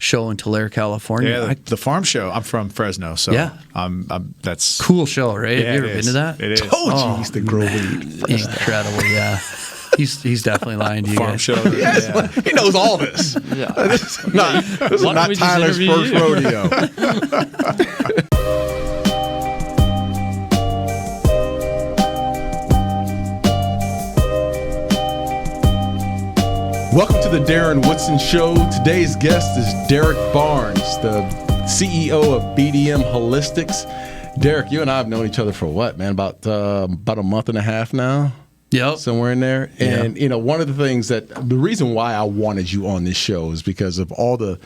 show in Tulare, California. Yeah, the farm show. I'm from Fresno, so Yeah. that's Cool show, right? Yeah, Have you ever it been is. to that? It is. Told you he used to grow weed. Incredible, yeah. He's definitely lying to you farm guys. show. Yes, Yeah. he knows all this. Yeah. This is not Why don't we just Tyler's interview first you? rodeo. Welcome to the Darren Woodson Show. Today's guest is Derek Barnes, the CEO of BDM Holistics. Derek, you and I have known each other for what, man? About a month and a half now? Yep. Somewhere in there. And, you know, one of the things the reason why I wanted you on this show is because of all the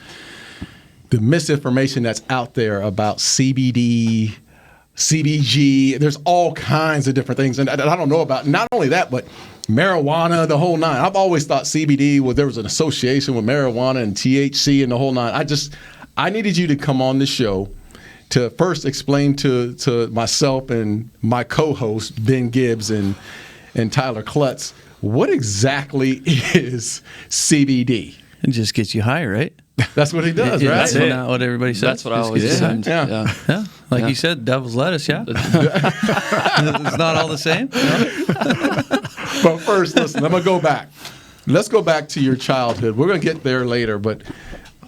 misinformation that's out there about CBD, CBG. There's all kinds of different things. And I don't know about not only that, but marijuana, the whole nine. I've always thought CBD, there was an association with marijuana and THC and the whole nine. I needed you to come on the show to first explain to myself and my co-host, Ben Gibbs and Tyler Klutz, what exactly is CBD? It just gets you high, right? That's what he does, Yeah, right? That's not what everybody says. That's what I always Just gets you high. assumed. Yeah. Yeah. Yeah, you said, devil's lettuce, yeah. It's not all the same. But first, listen, I'm going to go back. Let's go back to your childhood. We're going to get there later, but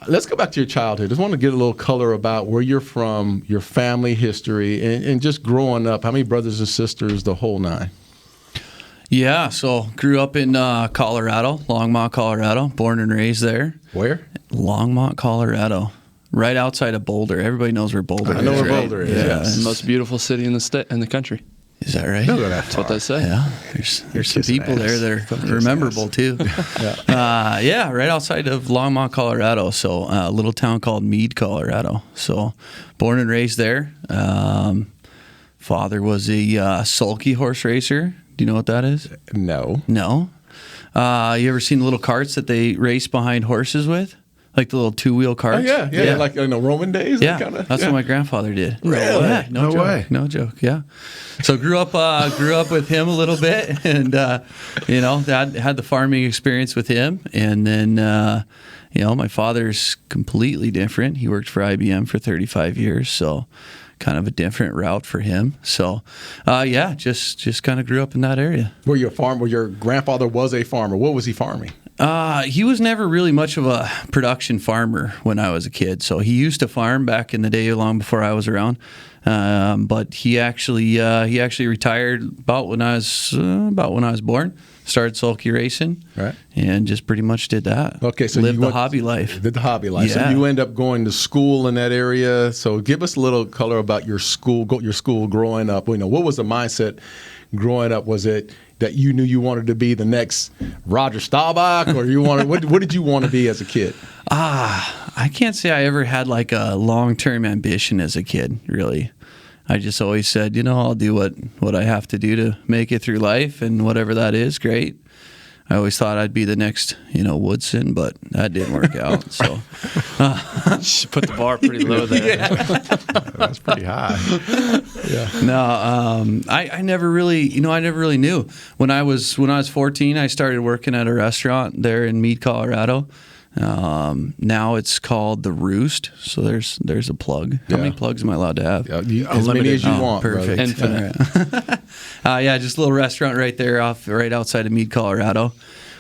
let's go back to your childhood. Just want to get a little color about where you're from, your family history, and just growing up. How many brothers and sisters, the whole nine? Yeah, so grew up in Colorado, Longmont, Colorado. Born and raised there. Where? Longmont, Colorado. Right outside of Boulder. Everybody knows where Boulder is. I know where right? Boulder is, Yeah. yes. It's the most beautiful city in the country. Is that right? Don't go that That's what far. they say. Yeah, there's some kissing people there ass. that Don't are kiss rememberable ass. too. Yeah, right outside of Longmont, Colorado. So a little town called Meade, Colorado. So born and raised there. Father was a sulky horse racer. Do you know what that is? No. No. You ever seen the little carts that they race behind horses with? Like the little two-wheel carts? Oh, yeah. Like in the Roman days? Yeah, Kinda, that's what my grandfather did. Really? Yeah, no No joke. way. No joke. Yeah. So grew up with him a little bit, and had the farming experience with him, and then my father's completely different. He worked for IBM for 35 years, so kind of a different route for him. So just kind of grew up in that area. Were you a farmer? Your grandfather was a farmer. What was he farming? He was never really much of a production farmer when I was a kid. So he used to farm back in the day, long before I was around. But he actually retired about when I was born. Started sulky racing, Right. And just pretty much did that. Okay, so lived you the went- hobby life. Did the hobby life. Yeah. So you end up going to school in that area. So give us a little color about your school growing up. What was the mindset growing up? Was it that you knew you wanted to be the next Roger Staubach, or you wanted what did you want to be as a kid? I can't say I ever had like a long-term ambition as a kid, really. I just always said, I'll do what I have to do to make it through life, and whatever that is, great. I always thought I'd be the next, Woodson, but that didn't work out. So She put the bar pretty low there. That's pretty high. Yeah. no, I never really knew. When I was 14, I started working at a restaurant there in Meade, Colorado. Now it's called The Roost. So there's a plug. How many plugs am I allowed to have? As many as you want, perfect. Infinite. Just a little restaurant right there right outside of Meade, Colorado.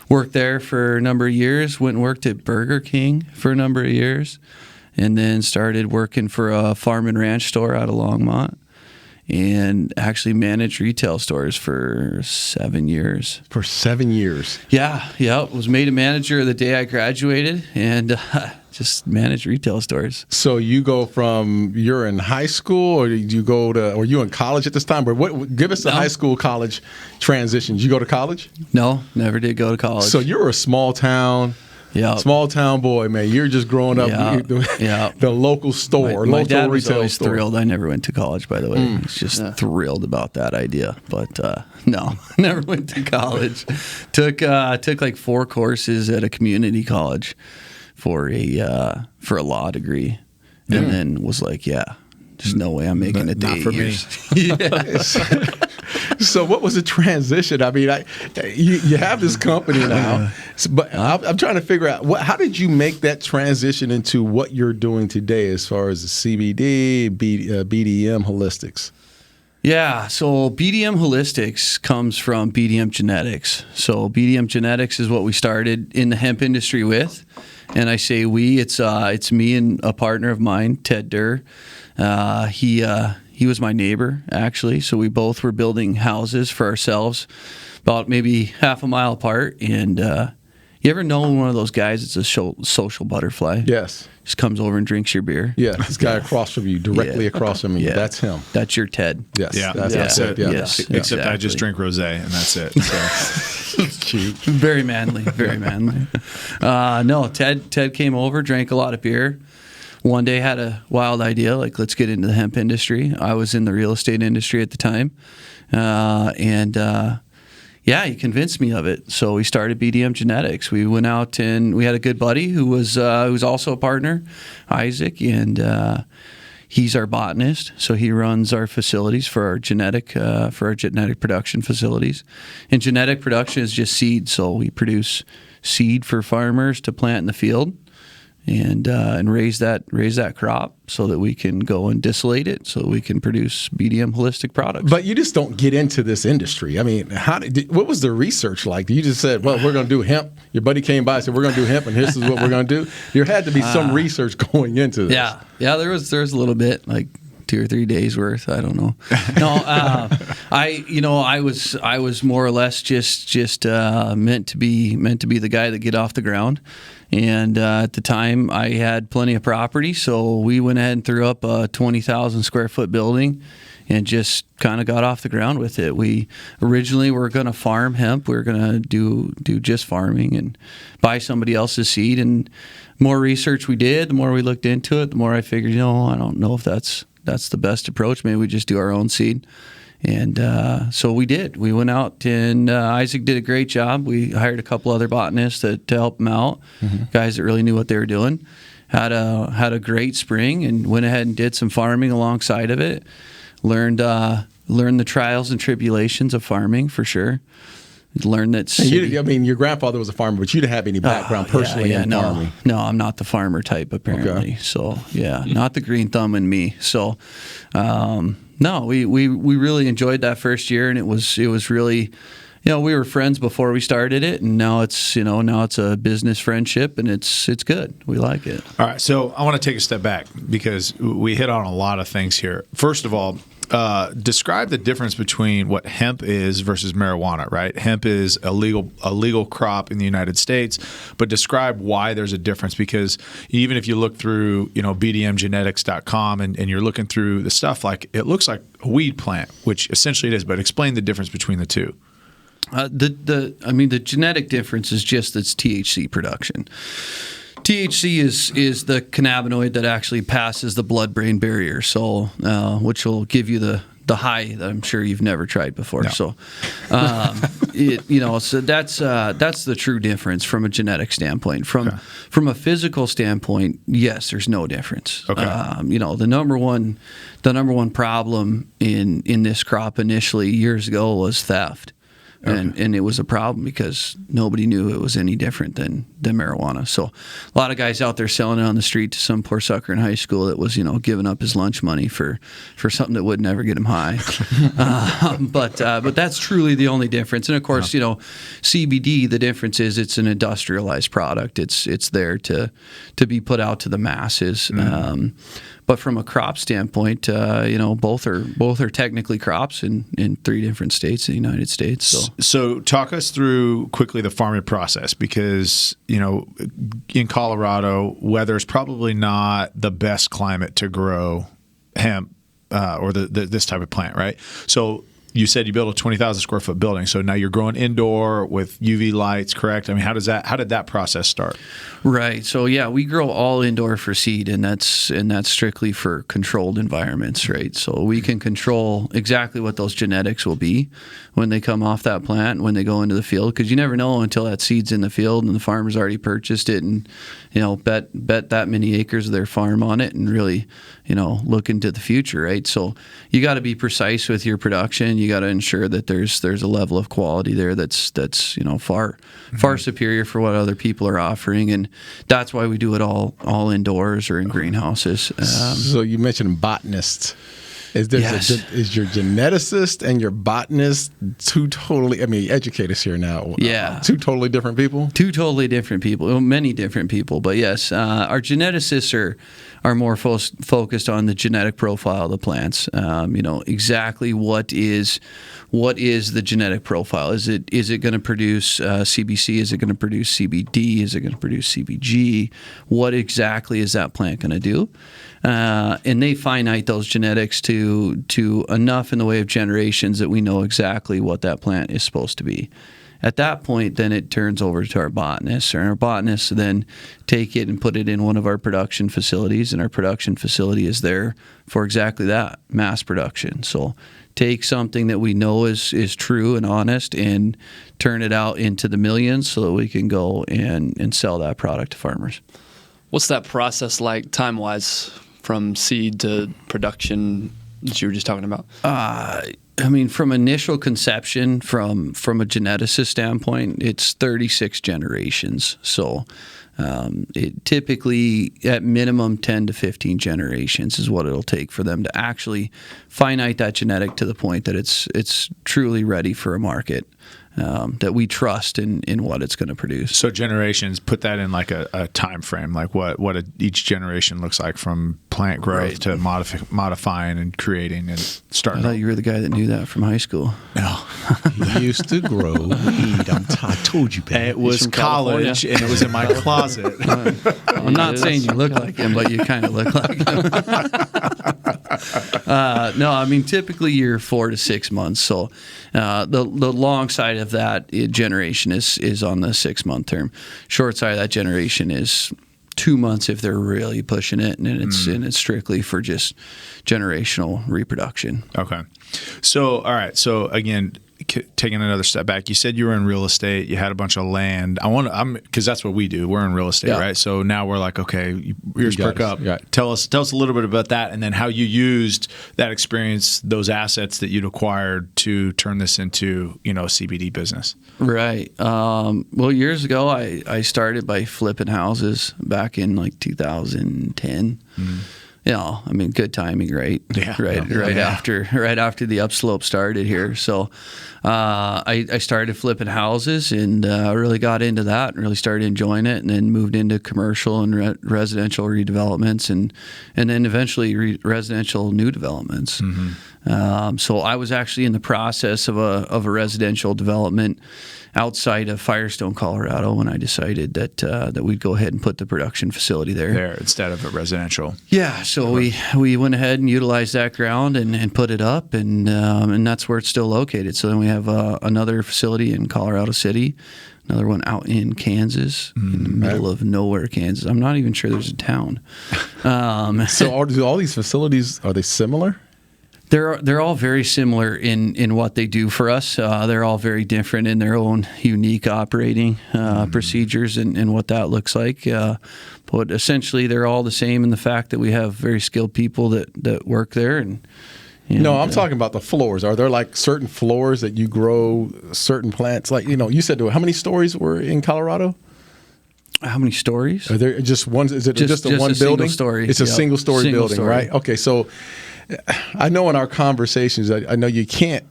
Worked there for a number of years. Went and worked at Burger King for a number of years. And then started working for a farm and ranch store out of Longmont. And actually managed retail stores for 7 years. For 7 years. Yeah. Was made a manager the day I graduated, and just managed retail stores. So you're in high school, or did you or you in college at this time? But give us a high school college transition. Did you go to college? No, never did go to college. So you were a small town boy, man. You're just growing up the local store, my local dad was retail always store. thrilled I never went to college, by the way. He was just thrilled about that idea. But no, never went to college. Took like 4 courses at a community college for a law degree, and then was like, there's no way I'm making it to 8 years. So what was the transition? I mean, you have this company now, but I'm trying to figure out how did you make that transition into what you're doing today as far as the CBD, BDM holistics? Yeah, so BDM Holistics comes from BDM Genetics. So BDM Genetics is what we started in the hemp industry with, and I say we. It's me and a partner of mine, Ted Durr. He was my neighbor actually, so we both were building houses for ourselves, about maybe half a mile apart. And you ever know one of those guys that's a social butterfly? Yes. Just comes over and drinks your beer. Yeah, this guy across from you, directly across from you. Yeah. That's him. That's your Ted. Yes. Yeah, That's it. Yeah. Yes. Except I just Exactly. drink rosé, and that's it. So. Cute. Very manly, very manly. No, Ted came over, drank a lot of beer. One day had a wild idea, like, let's get into the hemp industry. I was in the real estate industry at the time. Yeah, he convinced me of it. So we started BDM Genetics. We went out and we had a good buddy who was also a partner, Isaac, and he's our botanist. So he runs our facilities for our genetic production facilities. And genetic production is just seed. So we produce seed for farmers to plant in the field and raise that crop so that we can go and distillate it so we can produce BDM holistic products. But you just don't get into this industry. I mean, what was the research like? You just said, well, we're going to do hemp. Your buddy came by and said, we're going to do hemp, and this is what we're going to do. There had to be some research going into this. Yeah, there was a little bit, like 2 or 3 days worth. I don't know. No, I was more or less just meant to be the guy that get off the ground. And at the time, I had plenty of property, so we went ahead and threw up a 20,000 square foot building and just kind of got off the ground with it. We originally were going to farm hemp. We were going to do just farming and buy somebody else's seed. And the more research we did, the more we looked into it, the more I figured, I don't know if that's the best approach. Maybe we just do our own seed. And so we did. We went out, and Isaac did a great job. We hired a couple other botanists to help him out, guys that really knew what they were doing. Had a great spring, and went ahead and did some farming alongside of it. Learned the trials and tribulations of farming for sure. Learned that. Your grandfather was a farmer, but you didn't have any background personally in farming. No, I'm not the farmer type apparently. Okay. So not the green thumb in me. So. No, we really enjoyed that first year, and it was really, we were friends before we started it, and now it's a business friendship, and it's good. We like it. All right, so I want to take a step back because we hit on a lot of things here. First of all, describe the difference between what hemp is versus marijuana, right? Hemp is a legal crop in the United States, but describe why there's a difference, because even if you look through, BDMgenetics.com and you're looking through the stuff, like it looks like a weed plant, which essentially it is, but explain the difference between the two. The genetic difference is just its THC production. THC is the cannabinoid that actually passes the blood-brain barrier, so which will give you the high that I'm sure you've never tried before. No. So, so that's the true difference from a genetic standpoint. From a physical standpoint, yes, there's no difference. Okay. The number one problem in this crop initially years ago was theft. Okay. And it was a problem because nobody knew it was any different than marijuana. So a lot of guys out there selling it on the street to some poor sucker in high school that was, giving up his lunch money for something that would never get him high. But that's truly the only difference. And of course, CBD, the difference is it's an industrialized product. It's there to be put out to the masses. Mm-hmm. But from a crop standpoint, both are technically crops in 3 different states in the United States. So talk us through quickly the farming process, because in Colorado, weather is probably not the best climate to grow hemp or this type of plant, right? So you said you built a 20,000 square foot building. So now you're growing indoor with UV lights, correct? I mean, how did that process start? Right. So we grow all indoor for seed, and that's strictly for controlled environments, right? So we can control exactly what those genetics will be when they come off that plant, when they go into the field, because you never know until that seed's in the field and the farmer's already purchased it and bet that many acres of their farm on it and really look into the future, right? So you got to be precise with your production. you got to ensure that there's a level of quality there that's far superior for what other people are offering, and that's why we do it all indoors or in greenhouses. So you mentioned botanists. Is your geneticist and your botanist two totally? I mean, educate us here now. Yeah, two totally different people. Two totally different people. Well, many different people, but yes, our geneticists are more focused on the genetic profile of the plants. Exactly what is the genetic profile? Is it going to produce CBC? Is it going to produce CBD? Is it going to produce CBG? What exactly is that plant going to do? And they finite those genetics to enough in the way of generations that we know exactly what that plant is supposed to be. At that point, then it turns over to our botanists, and our botanists then take it and put it in one of our production facilities, and our production facility is there for exactly that, mass production. So take something that we know is true and honest and turn it out into the millions so that we can go and sell that product to farmers. What's that process like time-wise from seed to production that you were just talking about? From initial conception, from a geneticist standpoint, it's 36 generations. So it typically, at minimum, 10 to 15 generations is what it'll take for them to actually finite that genetic to the point that it's truly ready for a market. That we trust in what it's going to produce. So generations, put that in like a time frame, like what each generation looks like from plant growth to modifying and creating and starting. I thought you were the guy that knew that from high school. No. He used to grow weed. I told you, It was college, and it was in my closet. I'm not saying you look like him, but you kind of look like him. Typically you're 4 to 6 months. So the long side of that generation is on the 6-month term. Short side of that generation is 2 months if they're really pushing it, and it's strictly for just generational reproduction. Okay. So, all right. So again, taking another step back, you said you were in real estate. You had a bunch of land. Because that's what we do. We're in real estate, right? So now we're like, okay, ears perk up. Yeah. Tell us a little bit about that, and then how you used that experience, those assets that you'd acquired to turn this into, a CBD business. Right. Well, years ago, I started by flipping houses back in like 2010. Mm-hmm. Good timing, right? Yeah. Right after the upslope started here. So I started flipping houses and really got into that and really started enjoying it, and then moved into commercial and residential redevelopments and then eventually residential new developments. Mm-hmm. So I was actually in the process of a residential development outside of Firestone, Colorado, when I decided that we'd go ahead and put the production facility there instead of a residential. Yeah, so we went ahead and utilized that ground and put it up, and that's where it's still located. So then we have another facility in Colorado City, another one out in Kansas, in the middle of nowhere, Kansas. I'm not even sure there's a town. So do all these facilities, are they similar? They're all very similar in what they do for us. They're all very different in their own unique operating procedures and what that looks like. But essentially, they're all the same in the fact that we have very skilled people that work there. And no, I'm talking about the floors. Are there like certain floors that you grow certain plants? Like, you said, how many stories were in Colorado? How many stories? Are there just one? Is it just a one a building? Single story. It's a single story building, right? Okay, so I know in our conversations, I know you can't.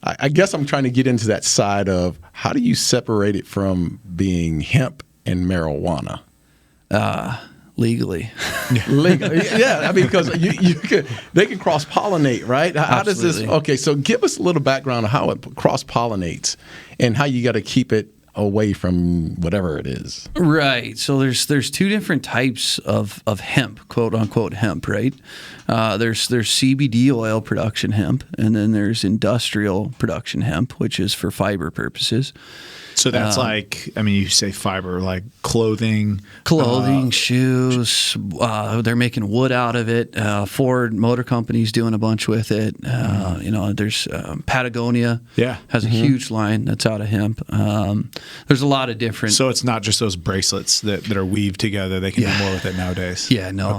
I guess I'm trying to get into that side of how do you separate it from being hemp and marijuana? Legally. Legally, yeah. Because they can cross pollinate, right? How does this? Okay, so give us a little background of how it cross pollinates and how you got to keep it away from whatever it is. Right. So there's two different types of hemp, quote unquote hemp, right? There's CBD oil production hemp, and then there's industrial production hemp, which is for fiber purposes. So that's you say fiber, like clothing, shoes. They're making wood out of it. Ford Motor Company's doing a bunch with it. There's Patagonia. Has a huge line that's out of hemp. There's a lot of different. So it's not just those bracelets that are weaved together. They can do more with it nowadays. Yeah, no,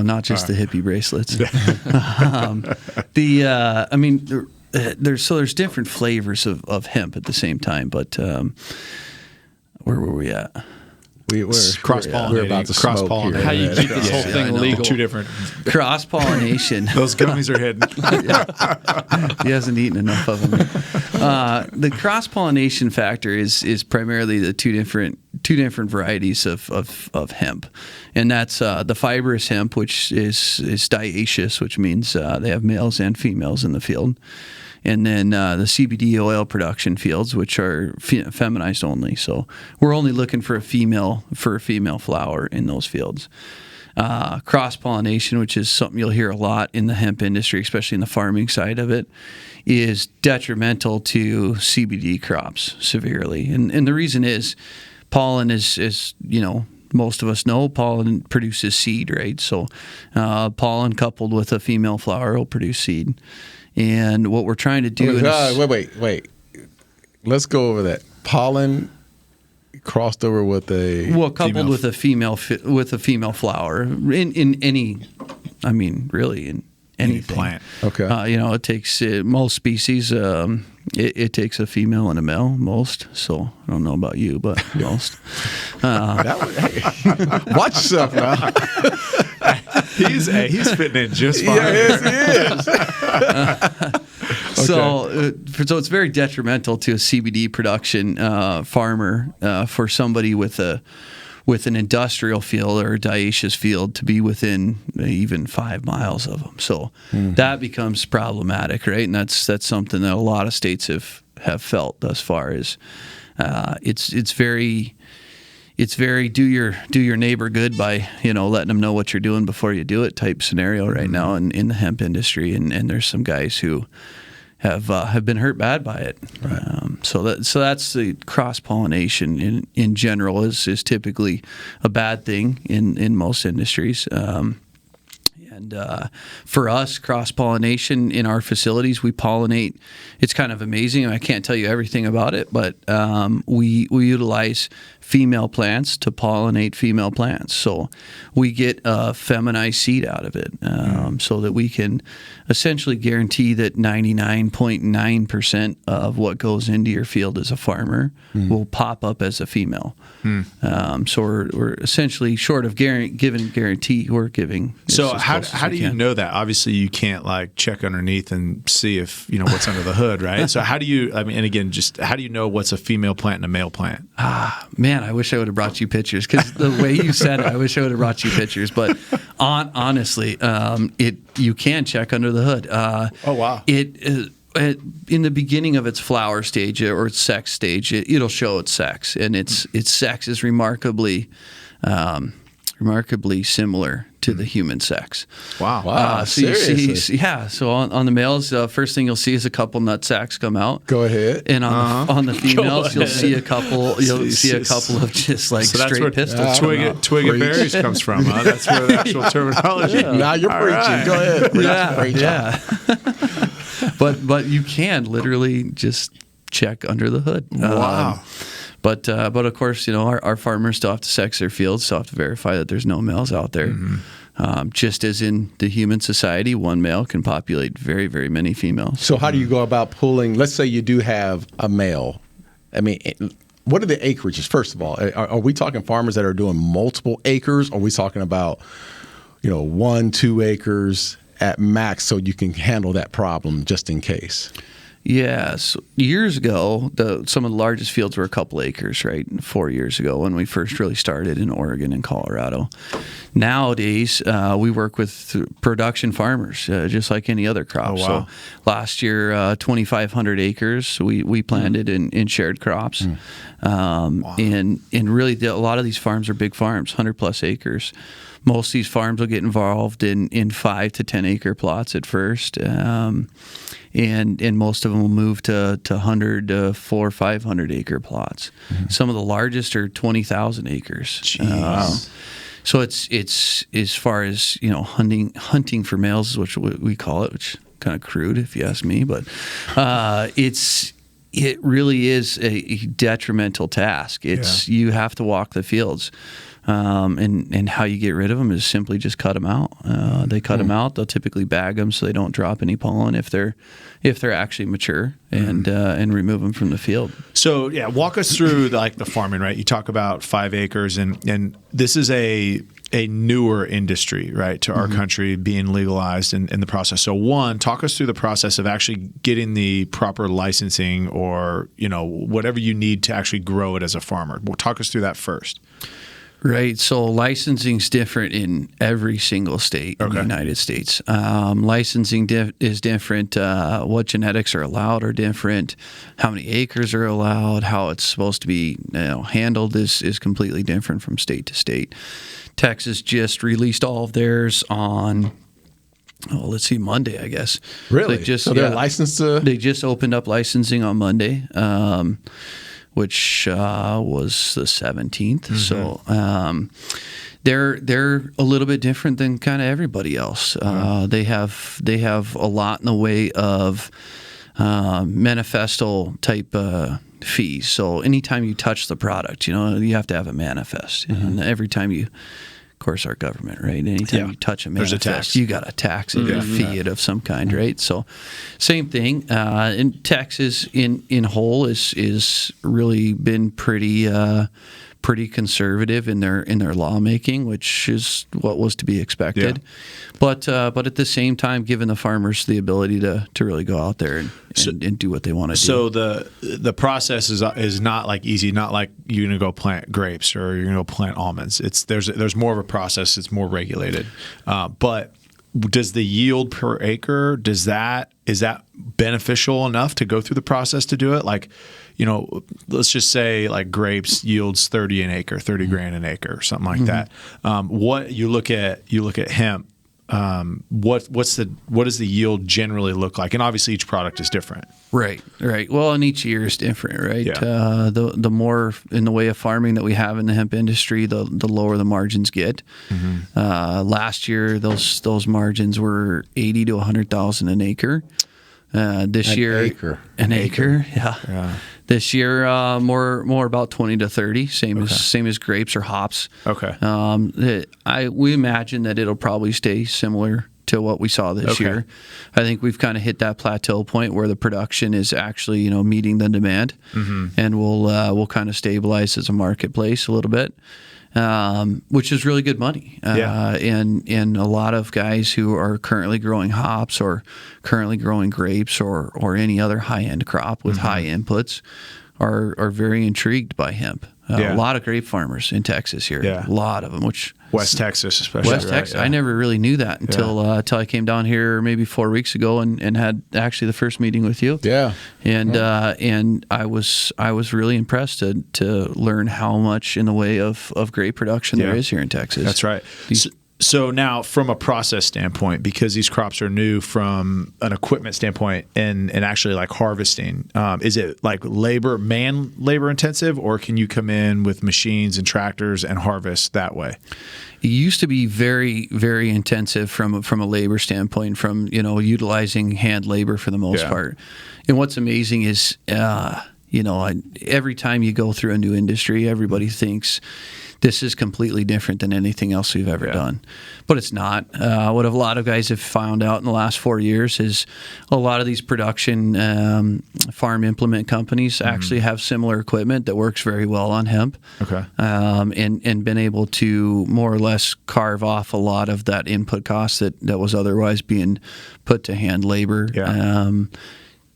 not just the hippie bracelets. there's different flavors of hemp at the same time, but where were we at? We're cross-pollinating. We're about to smoke here. How you keep this whole thing legal? Two different. Cross-pollination. Those gummies are hidden. He hasn't eaten enough of them. The cross-pollination factor is primarily the two different varieties of hemp, and that's the fibrous hemp, which is dioecious, which means they have males and females in the field. And then the CBD oil production fields, which are feminized only. So we're only looking for a female flower in those fields. Cross-pollination, which is something you'll hear a lot in the hemp industry, especially in the farming side of it, is detrimental to CBD crops severely. And the reason is pollen is most of us know pollen produces seed, right? So pollen coupled with a female flower will produce seed. And what we're trying to do wait. Let's go over that. Pollen crossed over with coupled with a female flower in any, really in anything. Plant. Okay. It takes most species. It takes a female and a male most. So I don't know about you, but most. Watch yourself now. He's fitting in just fine. Yes, he is. So it's very detrimental to a CBD production farmer for somebody with an industrial field or a dioecious field to be within even 5 miles of them. So that becomes problematic, right? And that's something that a lot of states have felt thus far. Is it's very do your neighbor good by letting them know what you're doing before you do it type scenario right now in the hemp industry, and there's some guys who have been hurt bad by it. Right. So that's the cross pollination in general is typically a bad thing in most industries. And for us, cross-pollination in our facilities, we pollinate. It's kind of amazing. I can't tell you everything about it, but we utilize female plants to pollinate female plants. So we get a feminized seed out of it so that we can essentially guarantee that 99.9% of what goes into your field as a farmer will pop up as a female. So we're essentially short of giving guarantee, we're giving. So how do you know that? Obviously, you can't check underneath and see if what's under the hood, right? So how do you? I mean, and again, just how do you know what's a female plant and a male plant? Man, I wish I would have brought you pictures because the way you said it, I wish I would have brought you pictures. But honestly, you can check under the hood. Oh wow! In the beginning of its flower stage or its sex stage, it'll show its sex, and its sex is remarkably similar to the human sex. Wow. So you see, so on the males, first thing you'll see is a couple nut sacs come out. Go ahead. And on the females, you'll see a couple. You'll see a couple of just so straight pistols. Twig of berries comes from. Huh? That's where the actual terminology. Now you're preaching. Right. Go ahead. Yeah. But you can literally just check under the hood. Wow. But of course, our farmers still have to sex their fields, still have to verify that there's no males out there. Just as in the human society, one male can populate very, very many females. So how do you go about pulling? Let's say you do have a male. I mean, what are the acreages? First of all, are we talking farmers that are doing multiple acres? Or are we talking about 1-2 acres at max so you can handle that problem just in case? Yes. Years ago, some of the largest fields were a couple acres, right? 4 years ago when we first really started in Oregon and Colorado. Nowadays, we work with production farmers, just like any other crop. Oh, wow. So last year, 2,500 acres we planted in shared crops. Wow. And really, a lot of these farms are big farms, 100-plus acres. Most of these farms will get involved in 5 to 10 acre plots at first, and most of them will move to 100 to 400 or 500 acre plots. Some of the largest are 20,000 acres. Wow. So it's as far as hunting for males, which we call it, which is kind of crude if you ask me, but it's it really is a detrimental task. You have to walk the fields. And how you get rid of them is simply just cut them out. They cut them out. They'll typically bag them so they don't drop any pollen if they're actually mature, and remove them from the field. So yeah, walk us through the farming, right? You talk about 5 acres, and this is a newer industry, right, to our country being legalized in the process. So one, talk us through the process of actually getting the proper licensing, or whatever you need to actually grow it as a farmer. Well, talk us through that first. Right. So licensing's different in every single state in the United States. Licensing is different. What genetics are allowed are different. How many acres are allowed, how it's supposed to be handled is completely different from state to state. Texas just released all of theirs on Monday, I guess. Really? So they're licensed to... They just opened up licensing on Monday. Which was the 17th. So they're a little bit different than kind of everybody else. They have a lot in the way of manifesto type fees. So anytime you touch the product, you have to have a manifest. And every time you, of course, our government, right? Anytime you touch a manifest, you got to tax it, or fee it of some kind, right? So, same thing. In Texas, in whole, is really been pretty conservative in their lawmaking, which is what was to be expected. But at the same time, giving the farmers the ability to really go out there and do what they want to do. So the process is not easy. Not like you're going to go plant grapes or you're going to go plant almonds. There's more of a process. It's more regulated. But does the yield per acre, is that beneficial enough to go through the process to do it? Let's just say grapes yields 30 an acre, 30 grand an acre, or something like that. What you look at hemp, what does the yield generally look like? And obviously each product is different. Right. Well, and each year is different, right? Yeah. The more in the way of farming that we have in the hemp industry, the lower the margins get. Last year, those margins were 80 to 100,000 an acre. This year, an acre. Yeah. This year, more about 20 to 30, same as grapes or hops. Okay. We imagine that it'll probably stay similar to what we saw this year. I think we've kind of hit that plateau point where the production is actually meeting the demand, and we'll kind of stabilize as a marketplace a little bit. Which is really good money. And a lot of guys who are currently growing hops or currently growing grapes or any other high-end crop with high inputs are very intrigued by hemp. A lot of grape farmers in Texas here. A lot of them, which West Texas especially. West Texas. I never really knew that until I came down here maybe 4 weeks ago and had actually the first meeting with you. And I was really impressed to learn how much in the way of grape production there is here in Texas. That's right. So now, from a process standpoint, because these crops are new from an equipment standpoint and actually harvesting, is it labor intensive, or can you come in with machines and tractors and harvest that way? It used to be very, very intensive from a labor standpoint, from utilizing hand labor for the most part. And what's amazing is every time you go through a new industry, everybody thinks this is completely different than anything else we've ever done. But it's not. What a lot of guys have found out in the last 4 years is a lot of these production farm implement companies actually have similar equipment that works very well on hemp. And been able to more or less carve off a lot of that input cost that was otherwise being put to hand labor.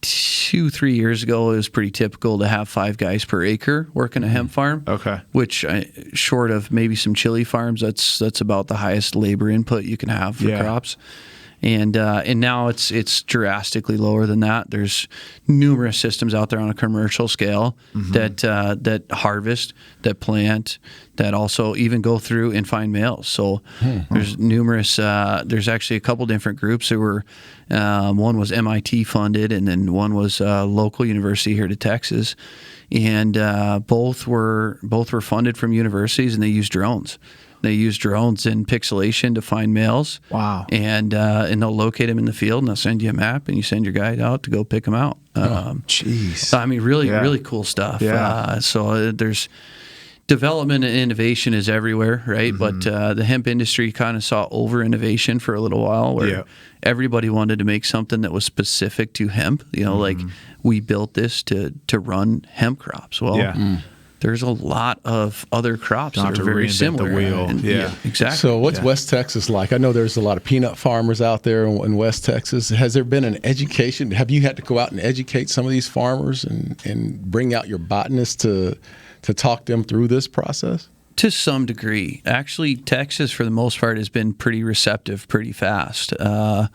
2-3 years ago, it was pretty typical to have 5 guys per acre working a hemp farm. Which, short of maybe some chili farms, that's about the highest labor input you can have for crops. And now it's drastically lower than that. There's numerous systems out there on a commercial scale that harvest, that plant, that also even go through and find males. So there's numerous. There's actually a couple different groups who were. One was MIT funded, and then one was a local university here to Texas, and both were funded from universities, and they use drones. They use drones and pixelation to find males. Wow. And they'll locate them in the field, and they'll send you a map, and you send your guide out to go pick them out. Jeez. I mean, really cool stuff. Yeah. So there's development and innovation is everywhere, right? But the hemp industry kind of saw over innovation for a little while, where everybody wanted to make something that was specific to hemp. Like we built this to run hemp crops. Well, there's a lot of other crops that are very similar. The wheel. And, exactly. So what's West Texas like? I know there's a lot of peanut farmers out there in West Texas. Has there been an education? Have you had to go out and educate some of these farmers and bring out your botanists to talk them through this process? To some degree. Actually, Texas, for the most part, has been pretty receptive pretty fast. A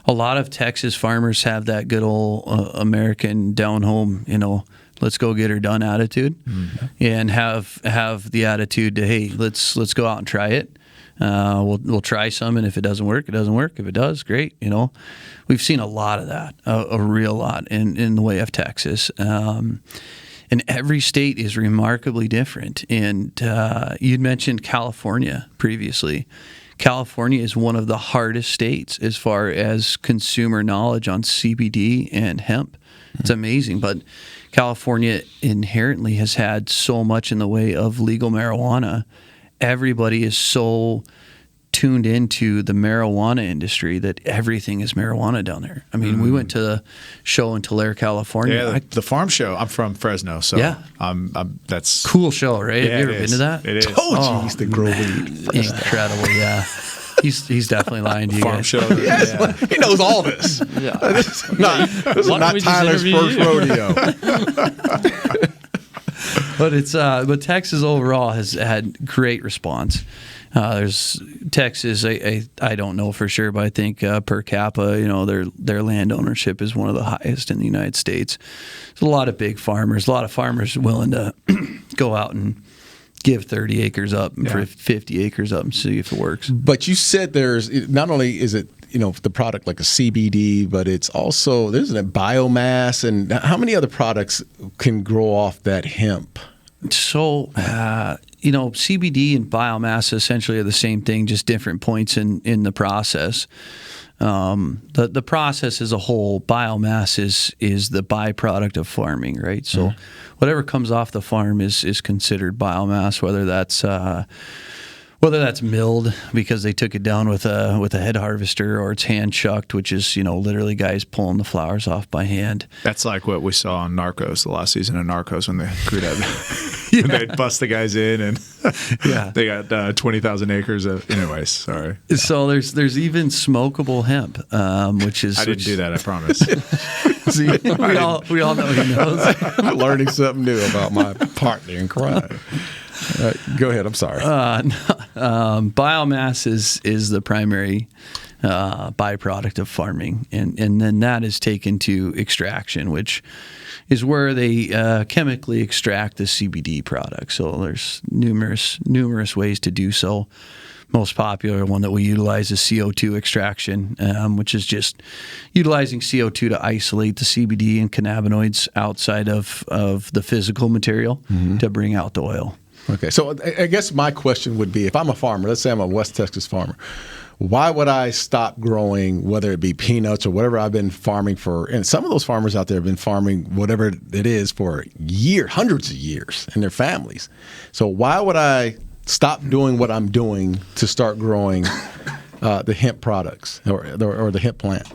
lot of Texas farmers have that good old American down-home, let's go get her done attitude, and have the attitude to, hey, let's go out and try it. We'll try some, and if it doesn't work, it doesn't work. If it does, great. We've seen a lot of that, a real lot in the way of Texas. And every state is remarkably different. And you'd mentioned California previously. California is one of the hardest states as far as consumer knowledge on CBD and hemp. It's amazing. But California inherently has had so much in the way of legal marijuana. Everybody is so tuned into the marijuana industry that everything is marijuana down there. I mean, we went to the show in Tulare, California. Yeah, the farm show. I'm from Fresno, so that's cool show, right? Yeah, have you ever been to that? It is. Oh, geez, the grow weed. Incredible, yeah. He's definitely lying to you farm guys. show. Yes, he knows all this. This is not Tyler's first rodeo. But Texas overall has had great response. There's Texas. I don't know for sure, but I think per capita, their land ownership is one of the highest in the United States. There's a lot of big farmers. A lot of farmers willing to go out and give 30 acres up and for 50 acres up and see if it works. But you said there's not only is it the product like a CBD, but it's also there's a biomass, and how many other products can grow off that hemp? So, CBD and biomass essentially are the same thing, just different points in the process. The process as a whole, biomass is the byproduct of farming, right? So whatever comes off the farm is considered biomass, whether that's milled because they took it down with a head harvester, or it's hand chucked, which is literally guys pulling the flowers off by hand. That's like what we saw on Narcos, the last season of Narcos, when they crewed up. They'd bust the guys in, and they got 20,000 acres of. Anyways, sorry. So there's even smokable hemp, which is I didn't do that. I promise. See, we all know he knows. I'm learning something new about my partner in crime. Go ahead. I'm sorry. Biomass is the primary byproduct of farming, and then that is taken to extraction, which is where they chemically extract the CBD product. So there's numerous ways to do so. Most popular one that we utilize is CO2 extraction, which is just utilizing CO2 to isolate the CBD and cannabinoids outside of the physical material to bring out the oil. Okay, so I guess my question would be, if I'm a farmer, let's say I'm a West Texas farmer, why would I stop growing, whether it be peanuts or whatever I've been farming for? And some of those farmers out there have been farming whatever it is for hundreds of years, and their families. So why would I stop doing what I'm doing to start growing the hemp products or the hemp plant?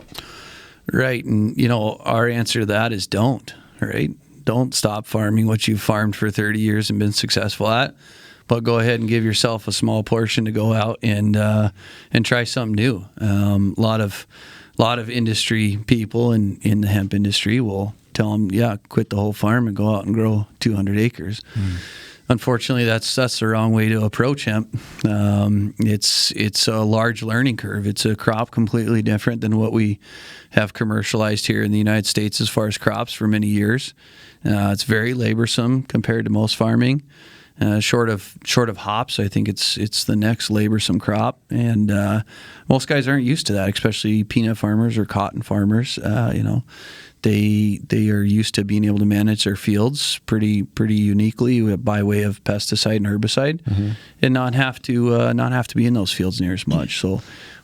Right, and our answer to that is don't, right? Don't stop farming what you've farmed for 30 years and been successful at, but go ahead and give yourself a small portion to go out and try something new. A lot of industry people in the hemp industry will tell them, quit the whole farm and go out and grow 200 acres. Unfortunately, that's the wrong way to approach hemp. It's a large learning curve. It's a crop completely different than what we have commercialized here in the United States as far as crops for many years. It's very laborsome compared to most farming. Short of hops, I think it's the next laborsome crop, and most guys aren't used to that, especially peanut farmers or cotton farmers. They are used to being able to manage their fields pretty uniquely by way of pesticide and herbicide, and not have to be in those fields near as much. So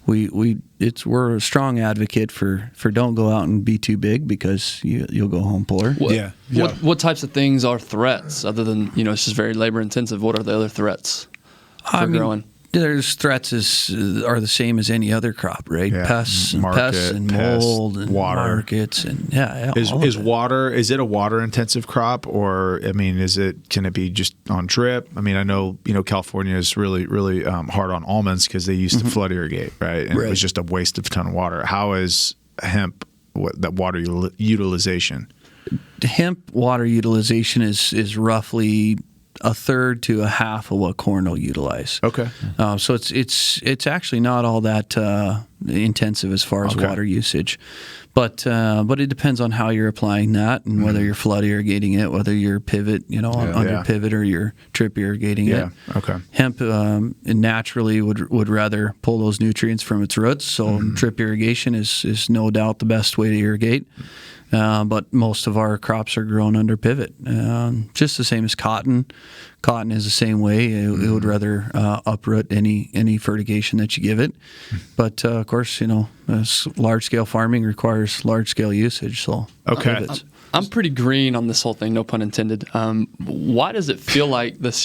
we're a strong advocate for don't go out and be too big, because you'll go home poor. What types of things are threats other than it's just very labor intensive? What are the other threats for growing? There's threats are the same as any other crop, right? Yeah. Pests and mold and water. Markets and Is water, is it a water intensive crop, or can it be just on drip? I mean, I know California is really hard on almonds because they used to flood irrigate, right? And it was just a waste of a ton of water. How is hemp that water utilization? Hemp water utilization is roughly a third to a half of what corn will utilize. Okay. So it's actually not all that intensive as far as water usage, but it depends on how you're applying that and whether you're flood irrigating it, whether you're pivot, under pivot, or you're drip irrigating it. Okay. Hemp naturally would rather pull those nutrients from its roots, so drip irrigation is no doubt the best way to irrigate. But most of our crops are grown under pivot, just the same as cotton. Cotton is the same way. It would rather uproot any fertigation that you give it. But of course, large scale farming requires large scale usage. So I'm pretty green on this whole thing, no pun intended. Why does it feel like that's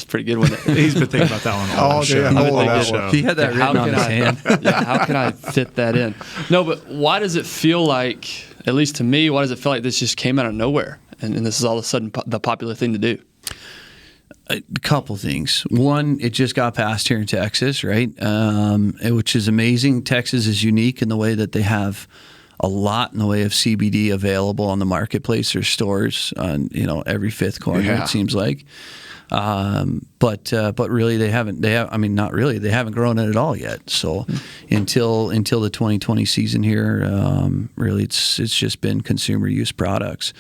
pretty good one? He's been thinking about that one all show. He had that written on his hand. How can I fit that in? No, but why does it feel like, at least to me, why does it feel like this just came out of nowhere and this is all of a sudden the popular thing to do? A couple things. One, it just got passed here in Texas, right? Which is amazing. Texas is unique in the way that they have a lot in the way of CBD available on the marketplace or stores on every fifth corner. It seems like. But really they haven't grown it at all yet. So until the 2020 season here, really it's just been consumer use products.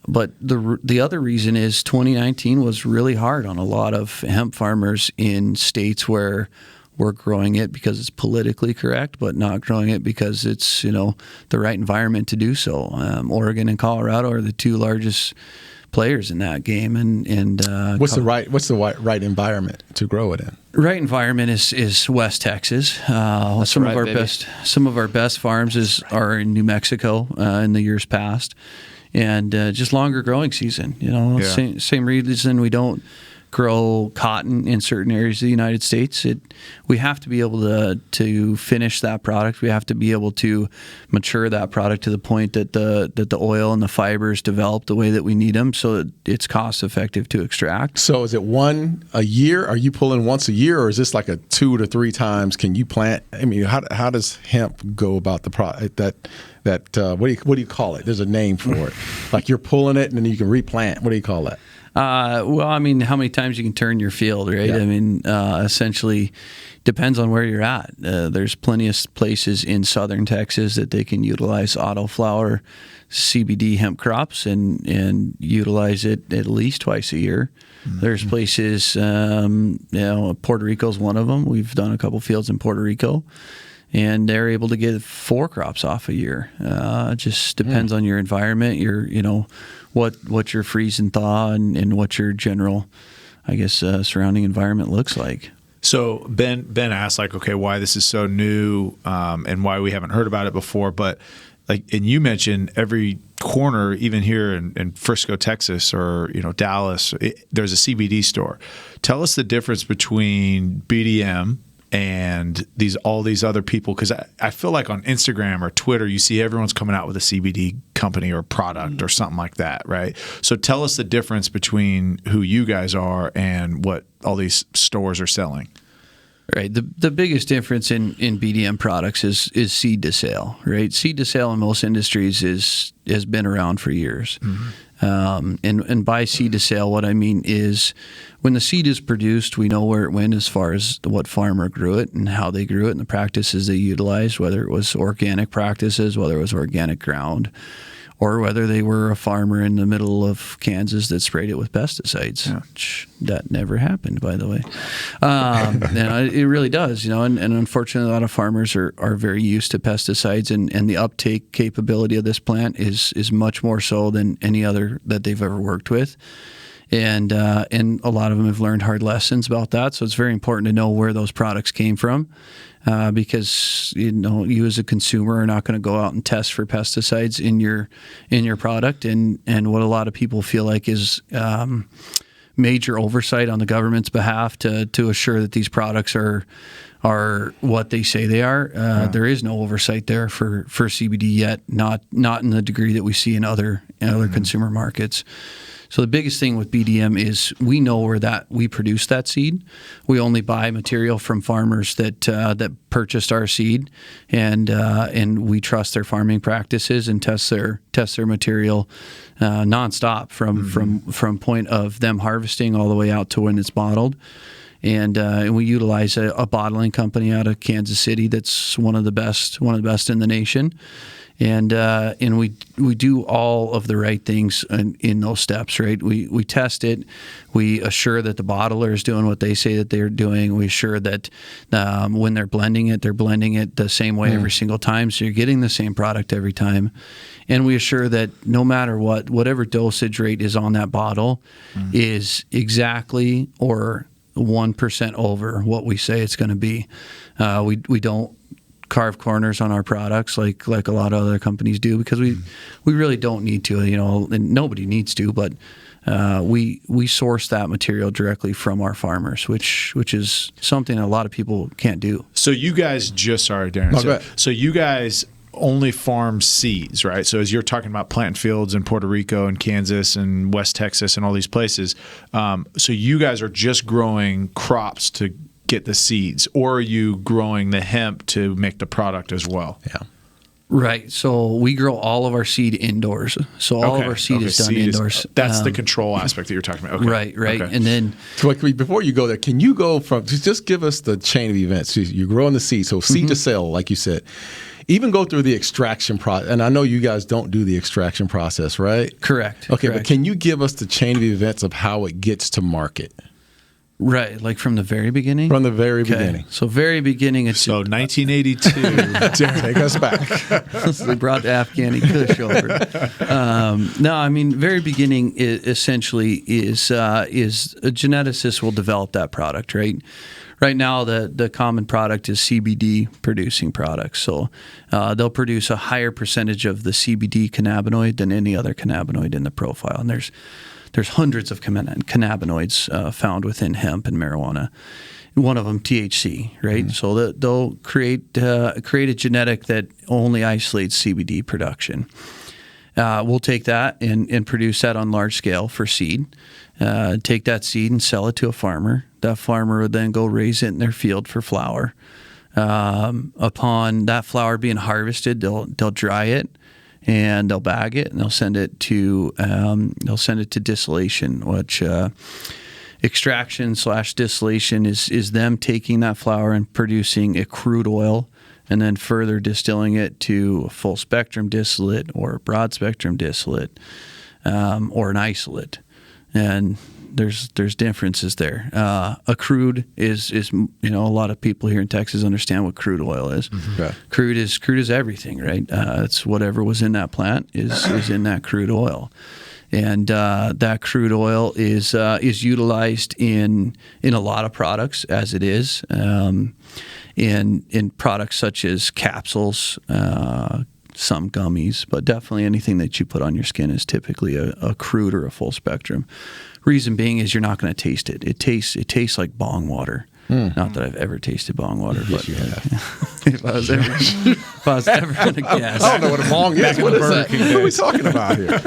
But the other reason is 2019 was really hard on a lot of hemp farmers in states where we're growing it because it's politically correct, but not growing it because it's the right environment to do so. Oregon and Colorado are the two largest players in that game, and what's the right environment to grow it in? Right environment is West Texas. Some of our best farms are in New Mexico in the years past, and just longer growing season. Same reason we don't grow cotton in certain areas of the United States. We have to be able to finish that product. We have to be able to mature that product to the point that the oil and the fibers develop the way that we need them, so that it's cost effective to extract. So is it one a year? Are you pulling once a year, or is this like a 2 to 3 times? Can you plant? I mean, how does hemp go about the product? What do you call it? There's a name for it. Like you're pulling it and then you can replant. What do you call that? How many times you can turn your field, right? Yeah. Essentially depends on where you're at. There's plenty of places in southern Texas that they can utilize autoflower CBD hemp crops and utilize it at least twice a year. Mm-hmm. There's places, Puerto Rico's one of them. We've done a couple fields in Puerto Rico, and they're able to get 4 crops off a year. It just depends on your environment, what your freeze and thaw and what your general, surrounding environment looks like. So Ben asked, okay, why this is so new and why we haven't heard about it before. But and you mentioned every corner, even here in Frisco, Texas, or Dallas, there's a CBD store. Tell us the difference between BDM and all these other people, because I feel like on Instagram or Twitter, you see everyone's coming out with a CBD company or product or something like that, right? So tell us the difference between who you guys are and what all these stores are selling. Right. The biggest difference in BDM products is seed to sale, right? Seed to sale in most industries has been around for years. Mm-hmm. And by seed to sale, what I mean is when the seed is produced, we know where it went as far as what farmer grew it and how they grew it and the practices they utilized, whether it was organic practices, whether it was organic ground, or whether they were a farmer in the middle of Kansas that sprayed it with pesticides. Which that never happened, by the way. It really does, and unfortunately, a lot of farmers are very used to pesticides, and the uptake capability of this plant is much more so than any other that they've ever worked with. And a lot of them have learned hard lessons about that. So it's very important to know where those products came from, because you as a consumer are not going to go out and test for pesticides in your product. And what a lot of people feel like is major oversight on the government's behalf to assure that these products are what they say they are. There is no oversight there for CBD yet, not in the degree that we see in other consumer markets. So the biggest thing with BDM is we know where we produce that seed. We only buy material from farmers that purchased our seed, and we trust their farming practices and test their material nonstop from point of them harvesting all the way out to when it's bottled. And we utilize a bottling company out of Kansas City that's one of the best in the nation. And we do all of the right things in those steps, right? We test it. We assure that the bottler is doing what they say that they're doing. We assure that when they're blending it the same way every single time, so you're getting the same product every time. And we assure that no matter whatever dosage rate is on that bottle is exactly or 1% over what we say it's going to be. We don't carve corners on our products like a lot of other companies do, because we really don't need to, and nobody needs to, but we source that material directly from our farmers, which is something a lot of people can't do. So you guys Darren. So you guys only farm seeds, right? So as you're talking about planting fields in Puerto Rico and Kansas and West Texas and all these places, so you guys are just growing crops to get the seeds, or are you growing the hemp to make the product as well? Yeah. Right. So we grow all of our seed indoors. So all of our seed is done indoors. That's the control aspect that you're talking about. Okay. Right. Okay. And then Before you go there, can you go from just give us the chain of events? You're growing the seed, so seed to sale, like you said. Even go through the extraction process, and I know you guys don't do the extraction process, right? Correct. Okay, correct. But can you give us the chain of events of how it gets to market? Right, like from the very beginning? From the very beginning. So very beginning. It's 1982. Take us back. They brought the Afghani Kush over. No, I mean, very beginning essentially is a geneticist will develop that product, right? Right now, the common product is CBD producing products. So they'll produce a higher percentage of the CBD cannabinoid than any other cannabinoid in the profile. And there's hundreds of cannabinoids found within hemp and marijuana. One of them, THC, right? So they'll create a genetic that only isolates CBD production. We'll take that and produce that on large scale for seed. Take that seed and sell it to a farmer. That farmer would then go raise it in their field for flower. Upon that flower being harvested, they'll dry it and they'll bag it and they'll send it to distillation, which extraction/distillation is them taking that flower and producing a crude oil and then further distilling it to a full spectrum distillate or a broad spectrum distillate or an isolate. And there's differences there. A crude is a lot of people here in Texas understand what crude oil is. Mm-hmm. Okay. Crude is everything, right? It's whatever was in that plant is in that crude oil, and that crude oil is utilized in a lot of products as it is, in products such as capsules. Some gummies, but definitely anything that you put on your skin is typically a crude or a full spectrum. Reason being is you're not going to taste it. It tastes like bong water. Not that I've ever tasted bong water, but you have. if I was ever going to guess, I don't know what a bong is. What are we talking about here?